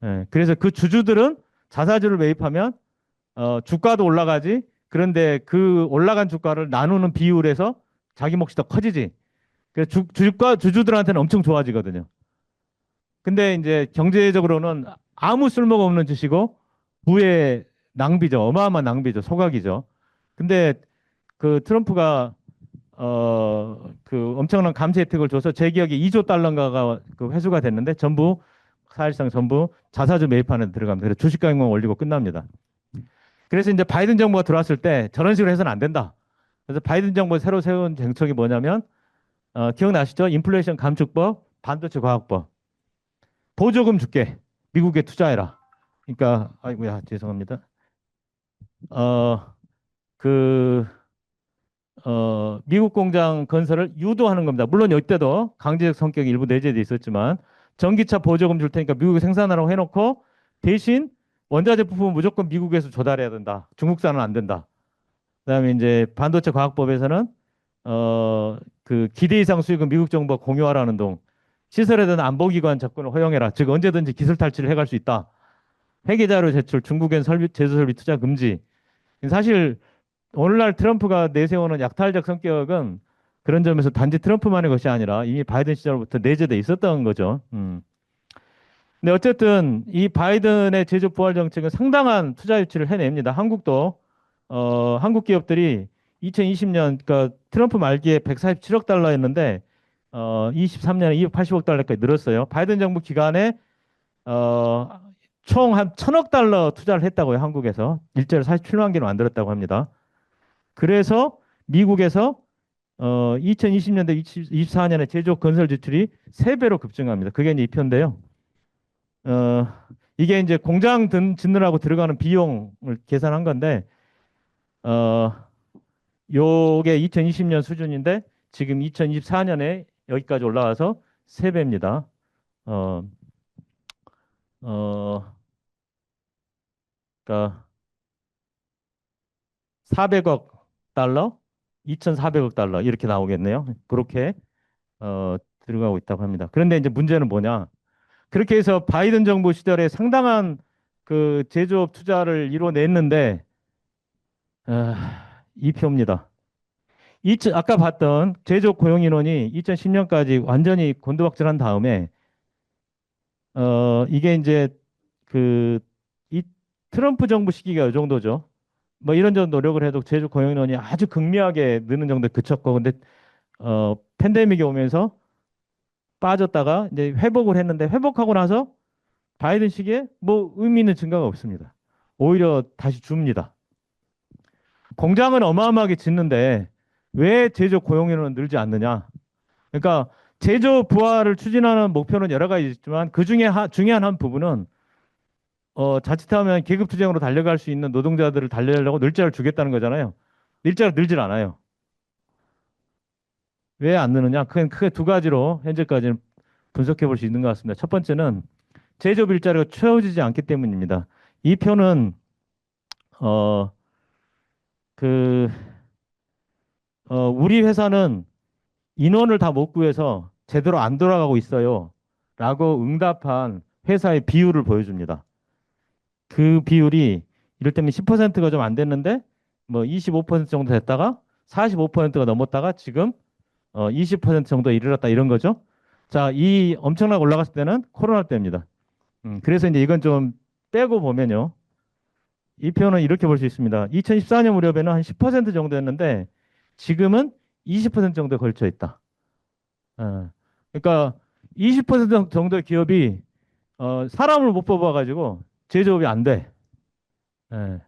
예, 그래서 그 주주들은 자사주를 매입하면 주가도 올라가지. 그런데 그 올라간 주가를 나누는 비율에서 자기 몫이 더 커지지. 그래서 주주들한테는 엄청 좋아지거든요. 근데 이제 경제적으로는 아무 쓸모가 없는 짓이고 부의 낭비죠. 어마어마한 낭비죠. 소각이죠. 근데 그 트럼프가 그 엄청난 감세 혜택을 줘서 제 기억에 2조 달러인가가 그 회수가 됐는데 전부 사실상 전부 자사주 매입하는 데 들어갑니다. 그래서 주식 가격만 올리고 끝납니다. 그래서 이제 바이든 정부가 들어왔을 때 저런 식으로 해서는 안 된다. 그래서 바이든 정부가 새로 세운 정책이 뭐냐면 기억나시죠? 인플레이션 감축법, 반도체 과학법. 보조금 줄게. 미국에 투자해라. 그러니까 아이고야 죄송합니다. 어, 그 미국 공장 건설을 유도하는 겁니다. 물론 이때도 강제적 성격이 일부 내재돼 있었지만 전기차 보조금 줄 테니까 미국에 생산하라고 해놓고 대신 원자재 부품은 무조건 미국에서 조달해야 된다. 중국산은 안 된다. 그다음에 이제 반도체 과학법에서는 그 기대 이상 수익은 미국 정부가 공유하라는 등 시설에 대한 안보기관 접근을 허용해라. 즉 언제든지 기술 탈취를 해갈 수 있다. 회계자료 제출, 중국엔 제조 설비 투자 금지. 사실 오늘날 트럼프가 내세우는 약탈적 성격은 그런 점에서 단지 트럼프만의 것이 아니라 이미 바이든 시절부터 내재돼 있었던 거죠. 근데 어쨌든 이 바이든의 제조 부활 정책은 상당한 투자 유치를 해냅니다. 한국도 한국 기업들이 2020년 그러니까 트럼프 말기에 147억 달러였는데 23년에 280억 달러까지 늘었어요. 바이든 정부 기간에 어, 총 한 1,000억 달러 투자를 했다고요. 한국에서 일자리 47만 개를 만들었다고 합니다. 그래서 미국에서 2020년대 24년에 제조업 건설 지출이 3배로 급증합니다. 그게 이제 이 표인데요. 어, 이게 이제 공장 짓느라고 들어가는 비용을 계산한 건데, 어, 요게 2020년 수준인데, 지금 2024년에 여기까지 올라와서 3배입니다. 어, 어, 그러니까 400억 달러, 2,400억 달러 이렇게 나오겠네요. 그렇게 들어가고 있다고 합니다. 그런데 이제 문제는 뭐냐? 그렇게 해서 바이든 정부 시절에 상당한 그 제조업 투자를 이뤄냈는데 이 표입니다. 아까 봤던 제조업 고용 인원이 2010년까지 완전히 곤두박질한 다음에 이게 이제 그 이 트럼프 정부 시기가 이 정도죠. 뭐 이런저런 노력을 해도 제조업 고용 인원이 아주 극미하게 느는 정도에 그쳤고 근데 팬데믹이 오면서 빠졌다가 이제 회복을 했는데 회복하고 나서 바이든 시기에 뭐 의미 있는 증가가 없습니다. 오히려 다시 줍니다. 공장은 어마어마하게 짓는데 왜 제조 고용 인원은 늘지 않느냐? 그러니까 제조 부활을 추진하는 목표는 여러 가지 있지만 그 중에 중요한 한 부분은 자칫하면 계급 투쟁으로 달려갈 수 있는 노동자들을 달려려고 늘자를 주겠다는 거잖아요. 일자가 늘질 않아요. 왜 안 느느냐? 크게 두 가지로 현재까지는 분석해 볼 수 있는 것 같습니다. 첫 번째는 제조업 일자리가 채워지지 않기 때문입니다. 이 표는 어, 그, 우리 회사는 인원을 다 못 구해서 제대로 안 돌아가고 있어요. 라고 응답한 회사의 비율을 보여줍니다. 그 비율이 이를테면 10%가 좀 안 됐는데 뭐 25% 정도 됐다가 45%가 넘었다가 지금 20% 정도에 이르렀다 이런 거죠. 자, 이 엄청나게 올라갔을 때는 코로나 때입니다. 그래서 이제 이건 좀 빼고 보면요. 이 표는 이렇게 볼 수 있습니다. 2014년 무렵에는 한 10% 정도였는데 지금은 20% 정도에 걸쳐 있다. 그러니까 20% 정도의 기업이 사람을 못 뽑아가지고 제조업이 안 돼. 예.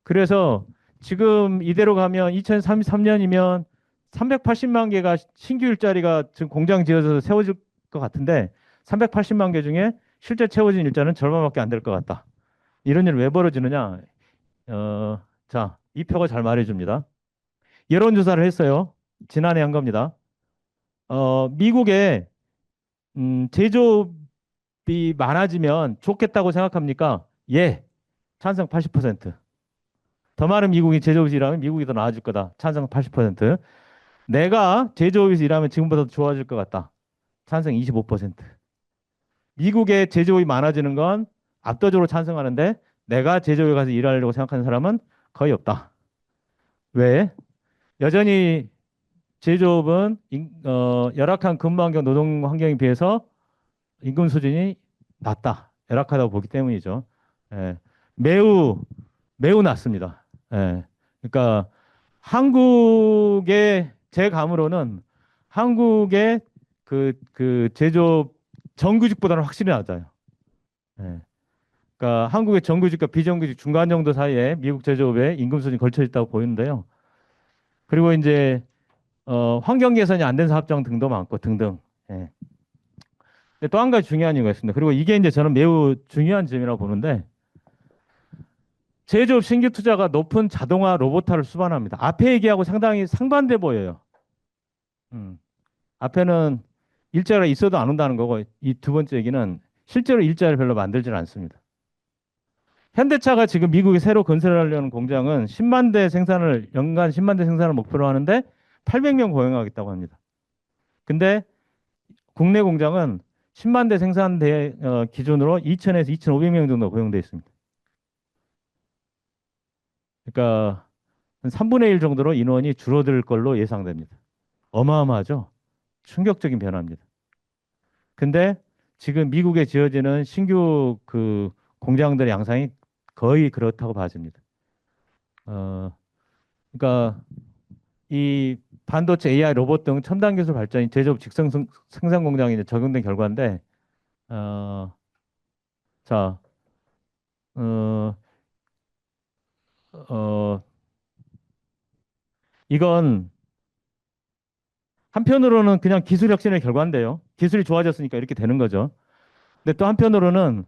그래서 지금 이대로 가면 2033년이면 380만 개가 신규 일자리가 지금 공장 지어서 세워질 것 같은데 380만 개 중에 실제 채워진 일자는 절반밖에 안 될 것 같다. 이런 일 왜 벌어지느냐? 자, 이 표가 잘 말해줍니다. 여론조사를 했어요. 지난해 한 겁니다. 미국에 제조업이 많아지면 좋겠다고 생각합니까? 예, 찬성 80%. 더 많은 미국인 제조업에서 일하면 미국이 더 나아질 거다. 찬성 80%. 내가 제조업에서 일하면 지금보다 더 좋아질 것 같다. 찬성 25%. 미국의 제조업이 많아지는 건 압도적으로 찬성하는데 내가 제조업에 가서 일하려고 생각하는 사람은 거의 없다. 왜? 여전히 제조업은 열악한 근무 환경, 노동 환경에 비해서 임금 수준이 낮다. 열악하다고 보기 때문이죠. 예, 매우 매우 낮습니다. 예, 그러니까 한국의 제 감으로는 한국의 그 제조업 정규직보다는 확실히 낮아요. 예, 그러니까 한국의 정규직과 비정규직 중간 정도 사이에 미국 제조업의 임금 수준이 걸쳐 있다고 보이는데요. 그리고 이제 환경 개선이 안 된 사업장 등도 많고 등등. 예. 또 한 가지 중요한 이유가 있습니다. 그리고 이게 이제 저는 매우 중요한 점이라고 보는데 제조업 신규 투자가 높은 자동화 로봇화를 수반합니다. 앞에 얘기하고 상당히 상반돼 보여요. 음. 앞에는 일자리가 있어도 안 온다는 거고 이 두 번째 얘기는 실제로 일자리를 별로 만들지는 않습니다. 현대차가 지금 미국에 새로 건설하려는 공장은 10만 대 생산을 연간 10만 대 생산을 목표로 하는데 800명 고용하겠다고 합니다. 근데 국내 공장은 10만 대 생산대 기준으로 2,000에서 2,500명 정도 고용돼 있습니다. 그러니까 한 3분의 1 정도로 인원이 줄어들 걸로 예상됩니다. 어마어마하죠? 충격적인 변화입니다. 근데 지금 미국에 지어지는 신규 그 공장들의 양상이 거의 그렇다고 봐집니다. 어, 그러니까 이 반도체, AI, 로봇 등 첨단 기술 발전이 제조업 직성 생산 공장에 이제 적용된 결과인데, 어, 자, 어, 어, 이건 한편으로는 그냥 기술 혁신의 결과인데요. 기술이 좋아졌으니까 이렇게 되는 거죠. 근데 또 한편으로는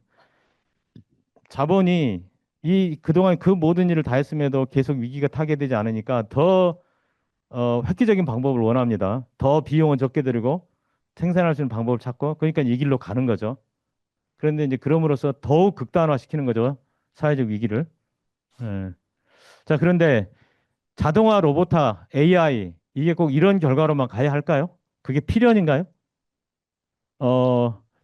자본이 이 그동안 그 모든 일을 다 했음에도 계속 위기가 타개되지 않으니까 더 획기적인 방법을 원합니다. 더 비용은 적게 들이고 생산할 수 있는 방법을 찾고 그러니까 이 길로 가는 거죠. 그런데 이제 그럼으로써 더욱 극단화시키는 거죠. 사회적 위기를. 예. 자, 그런데 자동화, 로봇화, AI 이게 꼭 이런 결과로만 가야 할까요? 그게 필연인가요?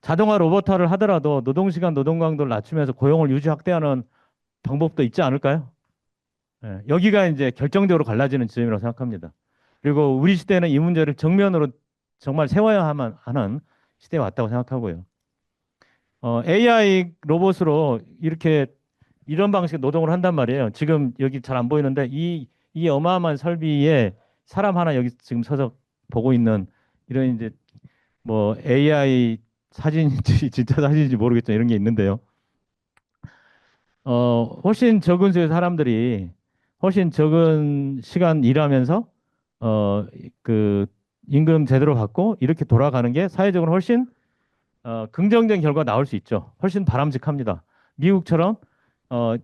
자동화, 로봇화를 하더라도 노동시간, 노동 강도를 낮추면서 고용을 유지 확대하는 방법도 있지 않을까요? 예, 여기가 이제 결정적으로 갈라지는 지점이라고 생각합니다. 그리고 우리 시대는 이 문제를 정면으로 정말 세워야 하는 시대에 왔다고 생각하고요. AI 로봇으로 이렇게 이런 방식의 노동을 한단 말이에요. 지금 여기 잘 안 보이는데 이 어마어마한 설비에 사람 하나 여기 지금 서서 보고 있는 이런 이제 뭐 AI 사진인지 진짜 사진인지 모르겠죠. 이런 게 있는데요. 훨씬 적은 수의 사람들이 훨씬 적은 시간 일하면서 그 임금 제대로 받고 이렇게 돌아가는 게 사회적으로 훨씬 긍정적인 결과가 나올 수 있죠. 훨씬 바람직합니다. 미국처럼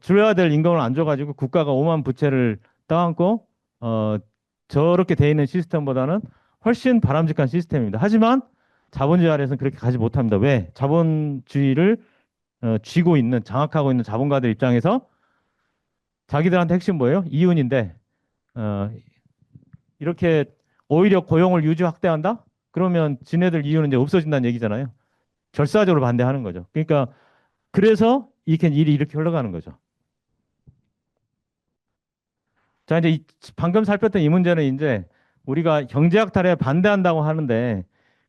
줄여야 될 임금을 안 줘가지고 국가가 오만 부채를 떠안고 저렇게 돼 있는 시스템보다는 훨씬 바람직한 시스템입니다. 하지만 자본주의 아래에서는 그렇게 가지 못합니다. 왜? 자본주의를 쥐고 있는, 장악하고 있는 자본가들 입장에서 자기들한테 핵심 뭐예요? 이윤인데, 어, 이렇게 오히려 고용을 유지 확대한다? 그러면 지네들 이윤은 이제 없어진다는 얘기잖아요. 결사적으로 반대하는 거죠. 그러니까 그래서 이렇게 일이 이렇게 흘러가는 거죠. 자, 이제 방금 살폈던 이 문제는 이제 우리가 경제학탈에 반대한다고 하는데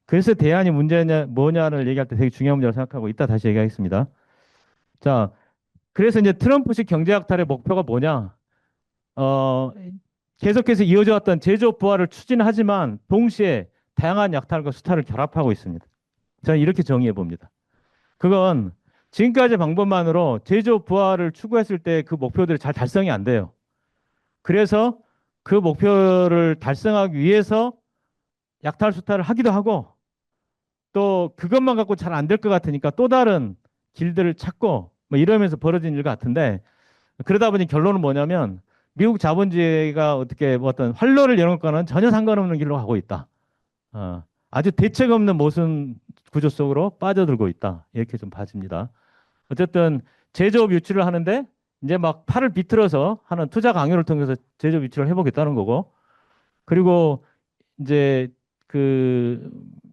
그래서 대안이 문제냐 뭐냐를 얘기할 때 되게 중요한 문제라고 생각하고 이따 다시 얘기하겠습니다. 자, 그래서 이제 트럼프식 경제학탈의 목표가 뭐냐? 어, 계속해서 이어져 왔던 제조업 부활을 추진하지만 동시에 다양한 약탈과 수탈을 결합하고 있습니다. 저는 이렇게 정의해 봅니다. 그건 지금까지 방법만으로 제조업 부활을 추구했을 때 그 목표들이 잘 달성이 안 돼요. 그래서 그 목표를 달성하기 위해서 약탈 수탈을 하기도 하고 또 그것만 갖고 잘 안 될 것 같으니까 또 다른 길들을 찾고 뭐 이러면서 벌어진 일 같은데 그러다 보니 결론은 뭐냐면 미국 자본주의가 어떻게 뭐 어떤 활로를 여는 것과는 전혀 상관없는 길로 가고 있다. 아주 대책 없는 모순 구조 속으로 빠져들고 있다. 이렇게 좀 봐집니다. 어쨌든 제조업 유치를 하는데 이제 막 팔을 비틀어서 하는 투자 강요를 통해서 제조업 유치를 해보겠다는 거고 그리고 이제 그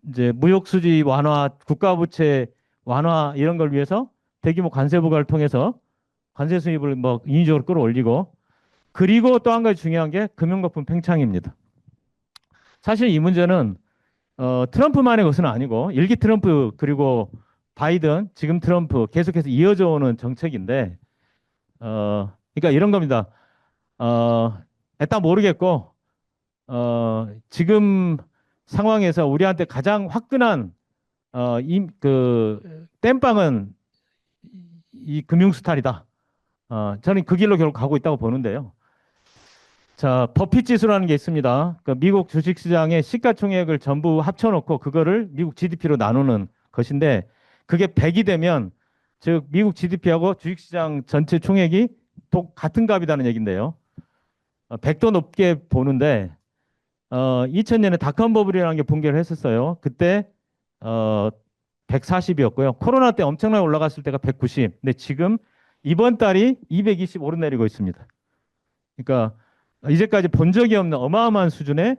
이제 무역 수지 완화, 국가 부채 완화 이런 걸 위해서 대규모 관세 부과를 통해서 관세 수입을 뭐 인위적으로 끌어올리고 그리고 또 한 가지 중요한 게 금융거품 팽창입니다. 사실 이 문제는 트럼프만의 것은 아니고 일기 트럼프 그리고 바이든 지금 트럼프 계속해서 이어져 오는 정책인데 그러니까 이런 겁니다. 일단 모르겠고 지금 상황에서 우리한테 가장 화끈한 땜빵은 이 금융수탈이다. 저는 그 길로 결국 가고 있다고 보는데요. 자, 버핏 지수라는 게 있습니다. 그 미국 주식시장의 시가총액을 전부 합쳐놓고 그거를 미국 GDP로 나누는 것인데 그게 100이 되면 즉 미국 GDP하고 주식시장 전체 총액이 같은 값이라는 얘기인데요. 100도 높게 보는데 2000년에 닷컴 버블이라는 게 붕괴를 했었어요. 그때 어, 140이었고요. 코로나 때 엄청나게 올라갔을 때가 190. 근데 지금 이번 달이 220 오르내리고 있습니다. 그러니까 이제까지 본 적이 없는 어마어마한 수준의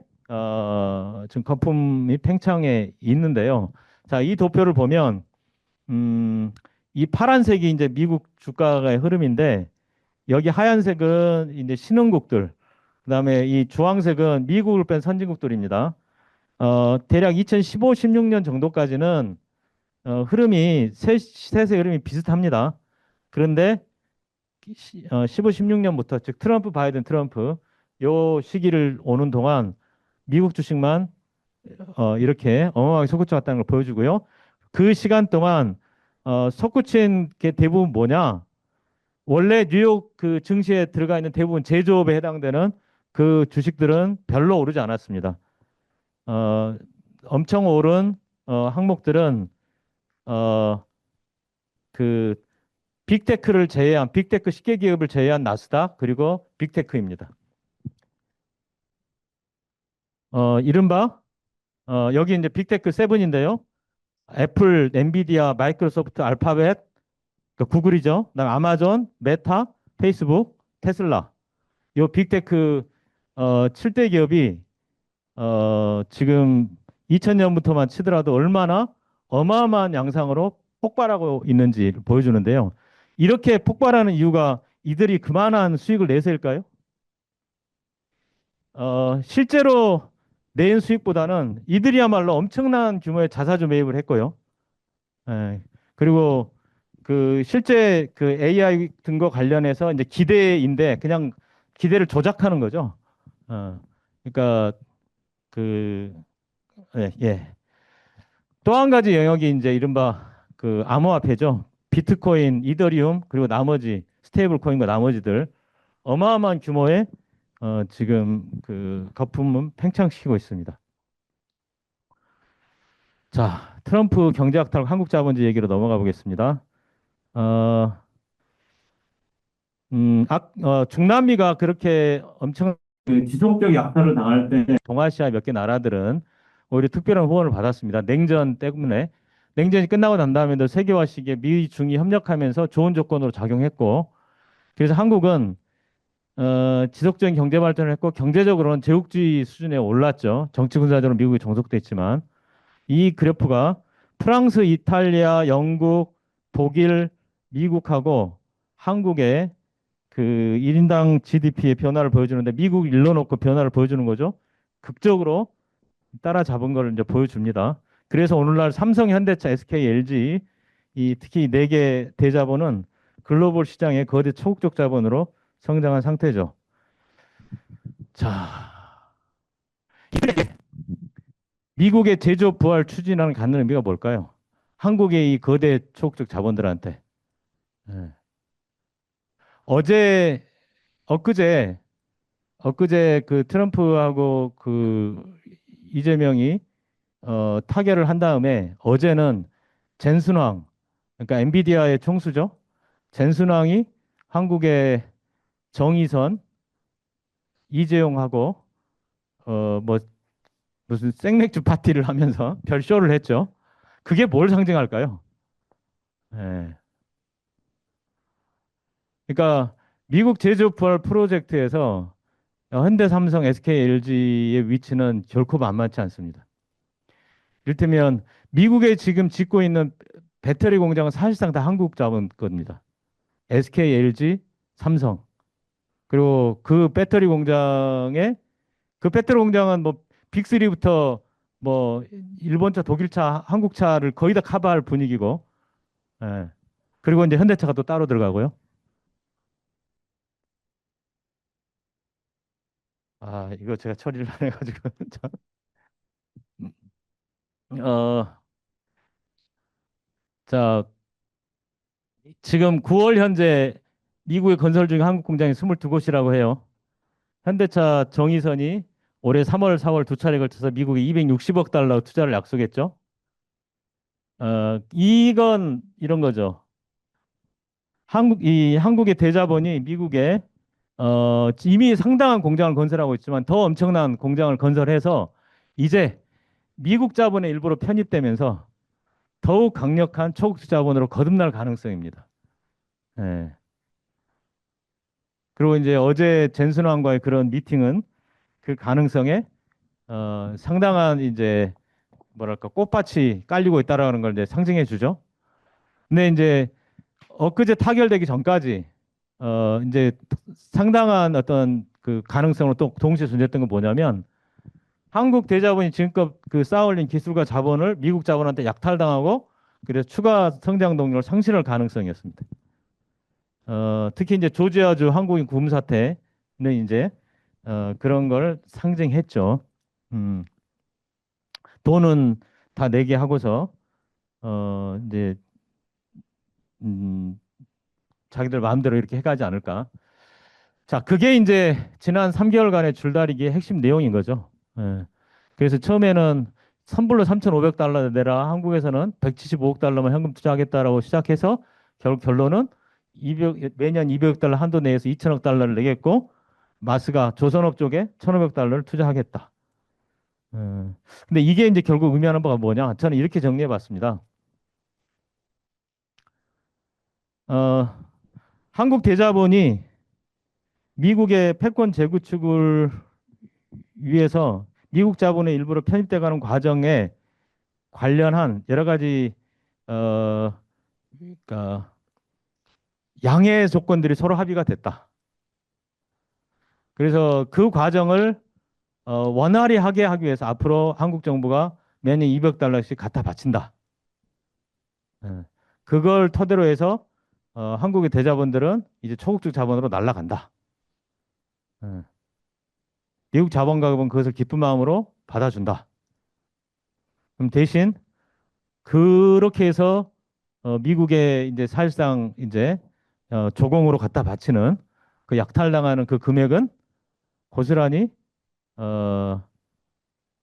지금 거품이 팽창해 있는데요. 자, 이 도표를 보면 이 파란색이 이제 미국 주가의 흐름인데 여기 하얀색은 이제 신흥국들, 그다음에 이 주황색은 미국을 뺀 선진국들입니다. 대략 2015, 16년 정도까지는 흐름이 세세 흐름이 비슷합니다. 그런데 15, 16년부터 즉 트럼프, 바이든, 트럼프 요 시기를 오는 동안 미국 주식만 이렇게 어마어마하게 솟구쳐 갔다는 걸 보여주고요. 그 시간 동안 솟구친 게 대부분 뭐냐? 원래 뉴욕 그 증시에 들어가 있는 대부분 제조업에 해당되는 그 주식들은 별로 오르지 않았습니다. 어, 엄청 오른 항목들은 어, 그 빅테크를 제외한 빅테크 10개 기업을 제외한 나스닥 그리고 빅테크입니다. 이른바 여기 이제 빅테크 세븐인데요. 애플, 엔비디아, 마이크로소프트, 알파벳, 그 구글이죠. 그다음 아마존, 메타, 페이스북, 테슬라. 요 빅테크 7대 기업이 지금 2000년부터만 치더라도 얼마나 어마어마한 양상으로 폭발하고 있는지 보여주는데요. 이렇게 폭발하는 이유가 이들이 그만한 수익을 내서일까요? 실제로 낸 수익보다는 이들이야말로 엄청난 규모의 자사주 매입을 했고요. 예, 그리고 그 실제 그 AI 등과 관련해서 이제 기대인데 그냥 기대를 조작하는 거죠. 그러니까 그 예, 예. 또 한 가지 영역이 이제 이른바 그 암호화폐죠. 비트코인, 이더리움 그리고 나머지 스테이블 코인과 나머지들 어마어마한 규모의 지금 그 거품은 팽창시키고 있습니다. 자, 트럼프 경제학탈 한국 자본주의 얘기로 넘어가 보겠습니다. 어, 중남미가 그렇게 엄청 그 지속적 약탈을 당할 때 동아시아 몇 개 나라들은 오히려 특별한 후원을 받았습니다. 냉전 때문에. 냉전이 끝나고 난 다음에도 세계화 시기에 미, 중이 협력하면서 좋은 조건으로 작용했고, 그래서 한국은 지속적인 경제 발전을 했고 경제적으로는 제국주의 수준에 올랐죠. 정치 군사적으로 미국이 종속됐지만 이 그래프가 프랑스, 이탈리아, 영국, 독일, 미국하고 한국의 그 1인당 GDP의 변화를 보여주는데 미국 일러놓고 변화를 보여주는 거죠. 극적으로 따라잡은 걸 이제 보여줍니다. 그래서 오늘날 삼성, 현대차, SK, LG 이 특히 네 개 대자본은 글로벌 시장의 거대 초국적 자본으로 성장한 상태죠. 자, 미국의 제조업 부활 추진하는 갖는 의미가 뭘까요? 한국의 이 거대 초국적 자본들한테. 예. 어제, 엊그제, 엊그제 그 트럼프하고 그 이재명이 타결을 한 다음에 어제는 젠순왕, 그러니까 엔비디아의 총수죠. 젠순왕이 한국의 정의선, 이재용하고 뭐 무슨 생맥주 파티를 하면서 별쇼를 했죠. 그게 뭘 상징할까요? 예. 그러니까 미국 제조 부활 프로젝트에서 현대, 삼성, SK, LG의 위치는 결코 만만치 않습니다. 이를테면 미국에 지금 짓고 있는 배터리 공장은 사실상 다 한국 자본 겁니다. SK, LG, 삼성. 그리고 그 배터리 공장은 뭐 빅3부터 뭐 일본차, 독일차, 한국차를 거의 다 커버할 분위기고. 예. 그리고 이제 현대차가 또 따로 들어가고요. 아, 이거 제가 처리를 안 해가지고. 참. 어, 자, 지금 9월 현재 미국에 건설 중인 한국 공장이 22곳이라고 해요. 현대차 정의선이 올해 3월, 4월 두 차례 걸쳐서 미국에 260억 달러 투자를 약속했죠. 이건 이런 거죠. 한국의 대자본이 미국에 이미 상당한 공장을 건설하고 있지만 더 엄청난 공장을 건설해서 이제 미국 자본의 일부로 편입되면서 더욱 강력한 초국수 자본으로 거듭날 가능성입니다. 예. 그리고 이제 어제 젠슨왕과의 그런 미팅은 그 가능성에 상당한 이제 뭐랄까 꽃밭이 깔리고 있다라는 걸 이제 상징해 주죠. 근데 이제 엊그제 타결되기 전까지 이제 상당한 어떤 그 가능성으로 또 동시에 존재했던 건 뭐냐면 한국 대자본이 지금껏 그 쌓아올린 기술과 자본을 미국 자본한테 약탈당하고 그래서 추가 성장 동력을 상실할 가능성이었습니다. 특히 이제 조지아주 한국인 구금 사태는 이제 그런 걸 상징했죠. 음, 돈은 다 내게 하고서 이제 음, 자기들 마음대로 이렇게 해가지 않을까. 자, 그게 이제 지난 3개월간의 줄다리기의 핵심 내용인 거죠. 예. 그래서 처음에는 선불로 3,500달러 내라 한국에서는 175억 달러만 현금 투자하겠다라고 시작해서 결국 결론은 매년 200억 달러 한도 내에서 2천억 달러를 내겠고 마스가 조선업 쪽에 1,500 달러를 투자하겠다. 근데 이게 이제 결국 의미하는 바가 뭐냐? 저는 이렇게 정리해 봤습니다. 어, 한국 대자본이 미국의 패권 재구축을 위해서 미국 자본의 일부로 편입돼가는 과정에 관련한 여러 가지 그러니까 양해 조건들이 서로 합의가 됐다. 그래서 그 과정을 원활히 하게 하기 위해서 앞으로 한국 정부가 매년 200달러씩 갖다 바친다. 예. 그걸 토대로 해서 한국의 대자본들은 이제 초국적 자본으로 날아간다. 예. 미국 자본가격은 그것을 기쁜 마음으로 받아준다. 그럼 대신 그렇게 해서 미국에 이제 사실상 이제 조공으로 갖다 바치는 그 약탈당하는 그 금액은 고스란히 어,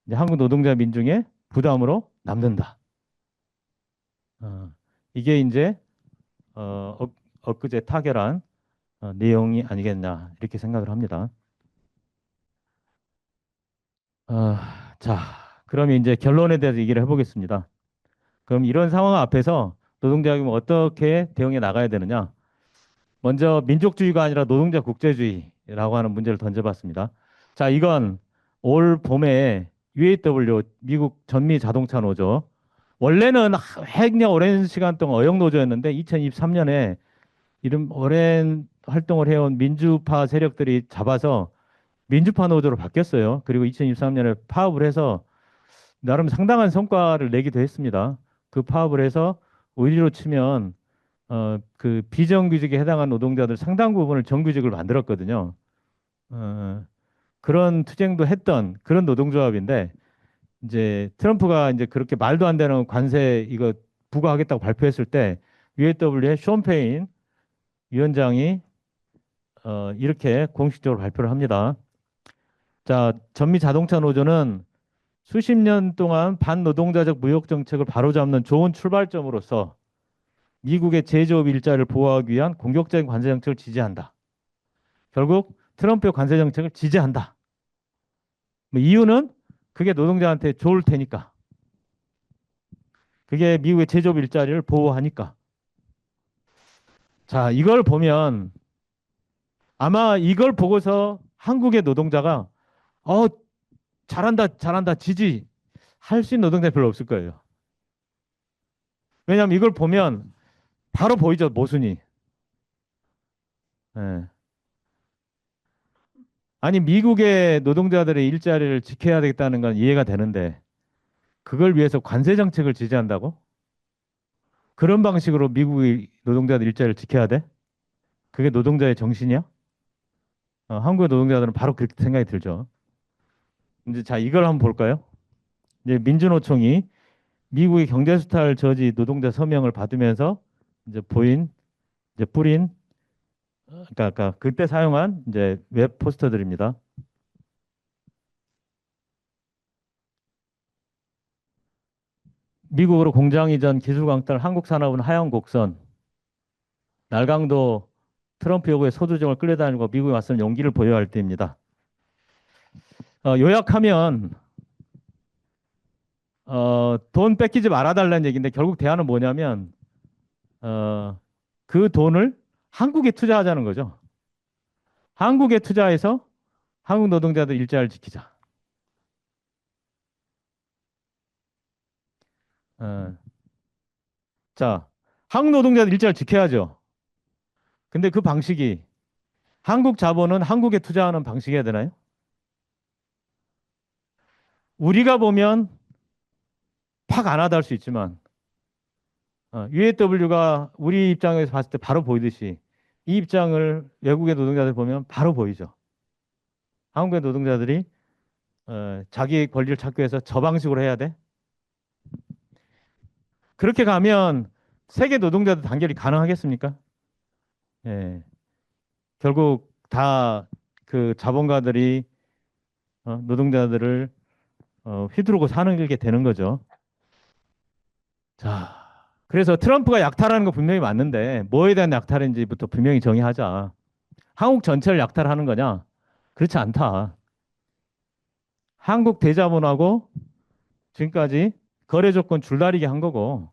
이제 한국 노동자 민중의 부담으로 남는다. 어, 이게 이제 엊그제 타결한 내용이 아니겠나 이렇게 생각을 합니다. 자, 그러면 이제 결론에 대해서 얘기를 해보겠습니다. 그럼 이런 상황 앞에서 노동자유는 어떻게 대응해 나가야 되느냐? 먼저 민족주의가 아니라 노동자 국제주의라고 하는 문제를 던져봤습니다. 자, 이건 올 봄에 UAW 미국 전미 자동차 노조 원래는 굉장히 오랜 시간 동안 어영 노조였는데 2023년에 이런 오랜 활동을 해온 민주파 세력들이 잡아서 민주파 노조로 바뀌었어요. 그리고 2023년에 파업을 해서 나름 상당한 성과를 내기도 했습니다. 그 파업을 해서 오히려 치면 그 비정규직에 해당한 노동자들 상당 부분을 정규직을 만들었거든요. 어, 그런 투쟁도 했던 그런 노동조합인데 이제 트럼프가 이제 그렇게 말도 안 되는 관세 이거 부과하겠다고 발표했을 때 UAW의 숀 페인 위원장이 이렇게 공식적으로 발표를 합니다. 자, 전미 자동차 노조는 수십 년 동안 반노동자적 무역 정책을 바로잡는 좋은 출발점으로서 미국의 제조업 일자리를 보호하기 위한 공격적인 관세 정책을 지지한다. 결국 트럼프의 관세 정책을 지지한다. 뭐 이유는 그게 노동자한테 좋을 테니까. 그게 미국의 제조업 일자리를 보호하니까. 자, 이걸 보면 아마 이걸 보고서 한국의 노동자가 어, 잘한다, 잘한다, 지지 할 수 있는 노동자 별로 없을 거예요. 왜냐하면 이걸 보면 바로 보이죠, 모순이. 예. 아니, 미국의 노동자들의 일자리를 지켜야 되겠다는 건 이해가 되는데, 그걸 위해서 관세 정책을 지지한다고? 그런 방식으로 미국의 노동자들 일자리를 지켜야 돼? 그게 노동자의 정신이야? 한국의 노동자들은 바로 그렇게 생각이 들죠. 이제 자, 이걸 한번 볼까요? 이제 민주노총이 미국의 경제수탈 저지 노동자 서명을 받으면서 이제 이제 뿌린, 그러니까 그때 사용한 이제 웹 포스터들입니다. 미국으로 공장 이전 기술 강탈 한국 산업은 하향 곡선. 날강도 트럼프 요구에 소주정을 끌려다니고 미국에 맞서는 용기를 보여야 할 때입니다. 요약하면 돈 뺏기지 말아달라는 얘기인데 결국 대안은 뭐냐면 어, 그 돈을 한국에 투자하자는 거죠. 한국에 투자해서 한국 노동자들 일자리를 지키자. 어, 자, 한국 노동자들 일자리를 지켜야죠. 근데 그 방식이 한국 자본은 한국에 투자하는 방식이어야 되나요? 우리가 보면 팍 안 하다 할 수 있지만 UAW가 우리 입장에서 봤을 때 바로 보이듯이 이 입장을 외국의 노동자들 보면 바로 보이죠. 한국의 노동자들이 자기 권리를 찾기 위해서 저 방식으로 해야 돼? 그렇게 가면 세계 노동자들 단결이 가능하겠습니까? 예. 결국 다 그 자본가들이 노동자들을 휘두르고 사는 게 되는 거죠. 자, 그래서 트럼프가 약탈하는 거 분명히 맞는데 뭐에 대한 약탈인지부터 분명히 정의하자. 한국 전체를 약탈하는 거냐? 그렇지 않다. 한국 대자본하고 지금까지 거래 조건 줄다리기 한 거고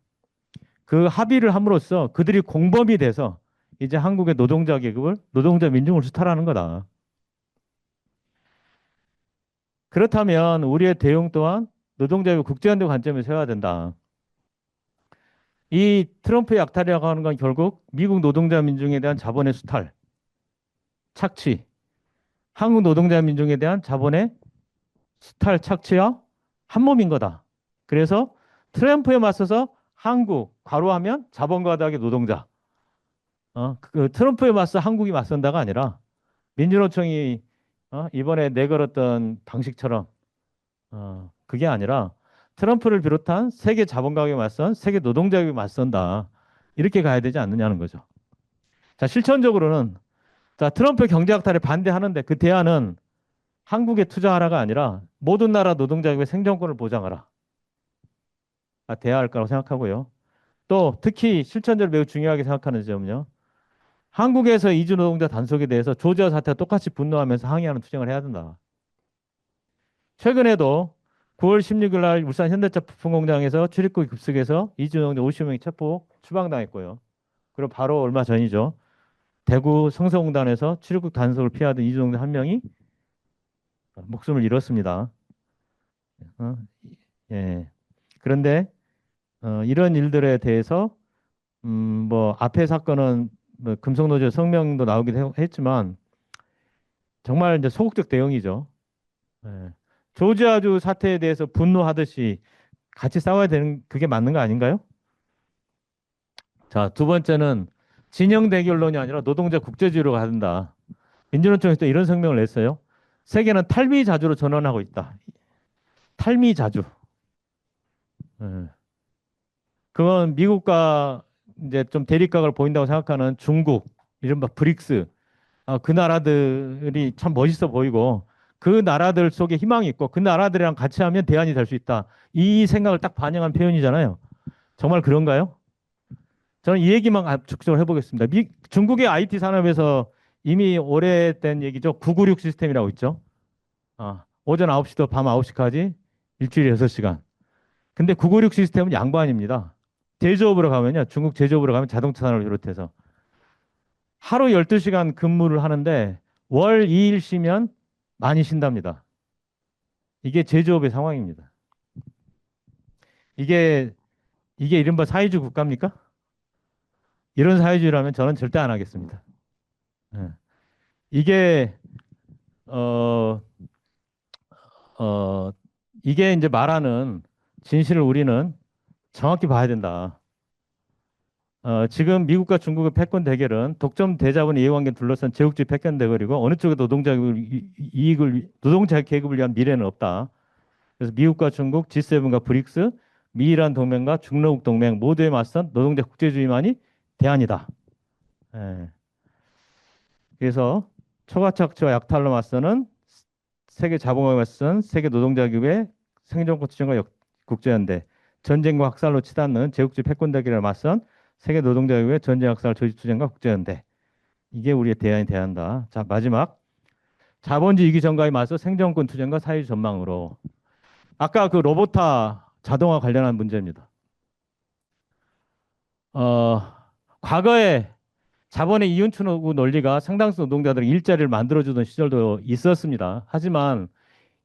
그 합의를 함으로써 그들이 공범이 돼서 이제 한국의 노동자 계급을 노동자 민중을 수탈하는 거다. 그렇다면 우리의 대응 또한 노동자의 국제연대 관점에서 해야 된다. 이 트럼프의 약탈이라고 하는 건 결국 미국 노동자 민중에 대한 자본의 수탈, 착취, 한국 노동자 민중에 대한 자본의 수탈, 착취와 한 몸인 거다. 그래서 트럼프에 맞서서 한국, 과로하면 자본가닥의 노동자. 그 트럼프에 맞서 한국이 맞선다가 아니라 민주노총이 이번에 내걸었던 방식처럼 그게 아니라 트럼프를 비롯한 세계 자본가격에 맞선 세계 노동자격에 맞선다. 이렇게 가야 되지 않느냐는 거죠. 자, 실천적으로는 자, 트럼프 경제학탈에 반대하는데 그 대안은 한국에 투자하라가 아니라 모든 나라 노동자격의 생존권을 보장하라. 돼야 할 거라고 생각하고요. 또 특히 실천적으로 매우 중요하게 생각하는 점은요. 한국에서 이주 노동자 단속에 대해서 조지아 사태와 똑같이 분노하면서 항의하는 투쟁을 해야 된다. 최근에도 9월 16일 날 울산 현대차 부품공장에서 출입국 급습해서 이준용 50명이 체포 추방당했고요. 그리고 바로 얼마 전이죠. 대구 성서공단에서 출입국 단속을 피하던 이준용 한 명이 목숨을 잃었습니다. 어? 예. 그런데 이런 일들에 대해서 뭐 앞에 사건은 뭐 금속노조 성명도 나오기도 했지만 정말 이제 소극적 대응이죠. 예. 조지아주 사태에 대해서 분노하듯이 같이 싸워야 되는 그게 맞는 거 아닌가요? 자, 두 번째는 진영 대결론이 아니라 노동자 국제주의로 가야 된다. 민주노총에서 또 이런 성명을 냈어요. 세계는 탈미자주로 전환하고 있다. 탈미자주. 예. 그건 미국과 이제 좀 대립각을 보인다고 생각하는 중국, 이른바 브릭스, 그 나라들이 참 멋있어 보이고 그 나라들 속에 희망이 있고 그 나라들이랑 같이 하면 대안이 될 수 있다. 이 생각을 딱 반영한 표현이잖아요. 정말 그런가요? 저는 이 얘기만 압축적으로 해보겠습니다. 중국의 IT 산업에서 이미 오래된 얘기죠. 996 시스템이라고 있죠. 오전 9시부터 밤 9시까지 일주일에 6시간. 근데 996 시스템은 양반입니다. 제조업으로 가면요. 중국 제조업으로 가면 자동차 산업을 비롯해서 하루 12시간 근무를 하는데 월 2일 쉬면 많이 쉰답니다. 이게 제조업의 상황입니다. 이게 이른바 사회주의 국가입니까? 이런 사회주의라면 저는 절대 안 하겠습니다. 예. 이게 어, 어, 이게 이제 말하는 진실을 우리는 정확히 봐야 된다. 지금 미국과 중국의 패권 대결은 독점 대자본 이해관계 둘러싼 제국주의 패권 대결이고 어느 쪽에 노동자 계급을 위한 미래는 없다. 그래서 미국과 중국, G7과 브릭스, 미이란 동맹과 중로국 동맹 모두에 맞선 노동자 국제주의만이 대안이다. 예. 그래서 초가착취와 약탈로 맞서는 세계 자본가에 맞선 세계 노동자기구의 생존권 투쟁과 국제연대, 전쟁과 학살로 치닫는 제국주의 패권 대결에 맞선 세계 노동자기구의 전쟁 학살 조직 투쟁과 국제연대. 이게 우리의 대안이 돼야 한다. 자, 마지막. 자본주의 위기 전가에 맞서 생존권 투쟁과 사회주의 전망으로. 아까 그 로보타 자동화 관련한 문제입니다. 과거에 자본의 이윤추구 논리가 상당수 노동자들에게 일자리를 만들어주던 시절도 있었습니다. 하지만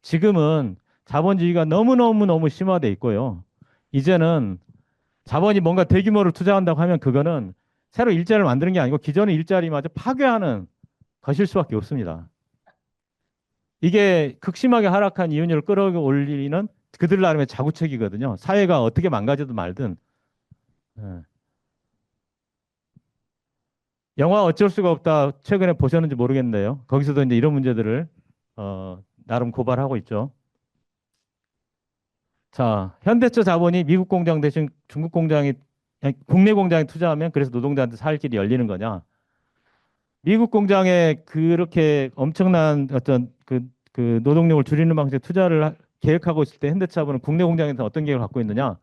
지금은 자본주의가 너무너무너무 심화돼 있고요. 이제는 자본이 뭔가 대규모로 투자한다고 하면 그거는 새로 일자리를 만드는 게 아니고 기존의 일자리마저 파괴하는 것일 수밖에 없습니다. 이게 극심하게 하락한 이윤율을 끌어올리는 그들 나름의 자구책이거든요. 사회가 어떻게 망가져도 말든. 예. 영화 어쩔 수가 없다 최근에 보셨는지 모르겠는데요. 거기서도 이제 이런 문제들을 나름 고발하고 있죠. 자, 현대차 자본이 미국 공장 대신 중국 공장이 아니, 국내 공장에 투자하면 그래서 노동자한테 살 길이 열리는 거냐? 미국 공장에 그렇게 엄청난 어떤 그 노동력을 줄이는 방식의 투자를 계획하고 있을 때 현대차본은 국내 공장에서 어떤 계획을 갖고 있느냐?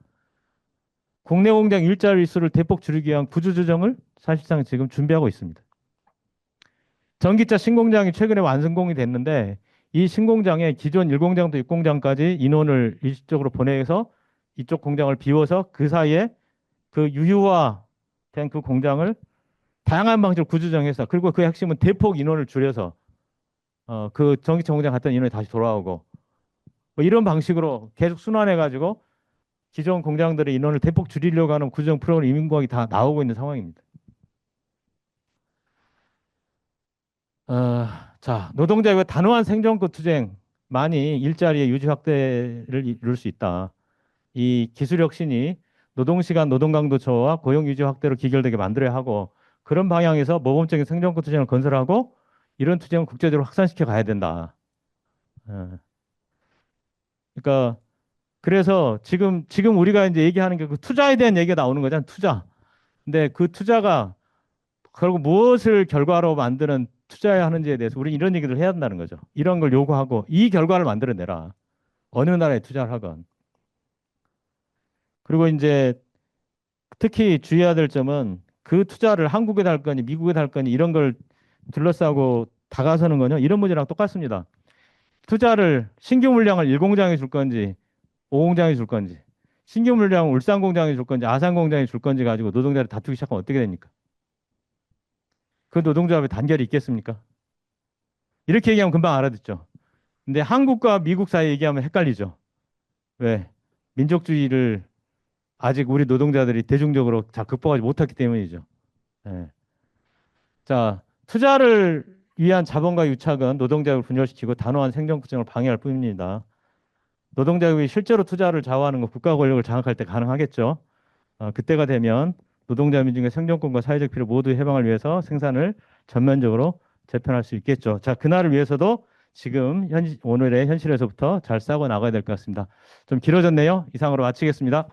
국내 공장 일자리 수를 대폭 줄이기 위한 구조조정을 사실상 지금 준비하고 있습니다. 전기차 신공장이 최근에 완성공이 됐는데 이 신공장에 기존 1공장부터 6공장까지 인원을 일시적으로 보내서 이쪽 공장을 비워서 그 사이에 그 유휴화된 그 공장을 다양한 방식으로 구조정해서 그리고 그 핵심은 대폭 인원을 줄여서 그 전기차 공장 갔던 인원이 다시 돌아오고 뭐 이런 방식으로 계속 순환해가지고 기존 공장들의 인원을 대폭 줄이려고 하는 구조정 프로그램 임용공학이 다 나오고 있는 상황입니다. 자, 노동자의 단호한 생존권 투쟁만이 일자리의 유지 확대를 이룰 수 있다. 이 기술 혁신이 노동시간, 노동강도 저하, 고용 유지 확대로 기결되게 만들어야 하고 그런 방향에서 모범적인 생존권 투쟁을 건설하고 이런 투쟁을 국제적으로 확산시켜 가야 된다. 그러니까 그래서 지금 우리가 이제 얘기하는 게 그 투자에 대한 얘기가 나오는 거잖아요. 투자. 근데 그 투자가 결국 무엇을 결과로 만드는 투자해야 하는지에 대해서 우리 이런 얘기를 해야 한다는 거죠. 이런 걸 요구하고 이 결과를 만들어내라. 어느 나라에 투자를 하건. 그리고 이제 특히 주의해야 될 점은 그 투자를 한국에다 할 거니 미국에다 할 거니 이런 걸 둘러싸고 다가서는 거냐 이런 문제랑 똑같습니다. 투자를 신규 물량을 1공장에 줄 건지 오공장이 줄 건지, 신규 물량을 울산공장이 줄 건지, 아산공장이 줄 건지 가지고 노동자를 다투기 시작하면 어떻게 됩니까? 그 노동조합의 단결이 있겠습니까? 이렇게 얘기하면 금방 알아듣죠. 근데 한국과 미국 사이 얘기하면 헷갈리죠. 왜? 민족주의를 아직 우리 노동자들이 대중적으로 잘 극복하지 못했기 때문이죠. 예. 자, 투자를 위한 자본과 유착은 노동자를 분열시키고 단호한 생존 구성을 방해할 뿐입니다. 노동자국이 실제로 투자를 좌우하는 건 국가 권력을 장악할 때 가능하겠죠. 그때가 되면 노동자 민중의 생존권과 사회적 필요 모두 해방을 위해서 생산을 전면적으로 재편할 수 있겠죠. 자, 그날을 위해서도 지금 오늘의 현실에서부터 잘 싸고 나가야 될 것 같습니다. 좀 길어졌네요. 이상으로 마치겠습니다.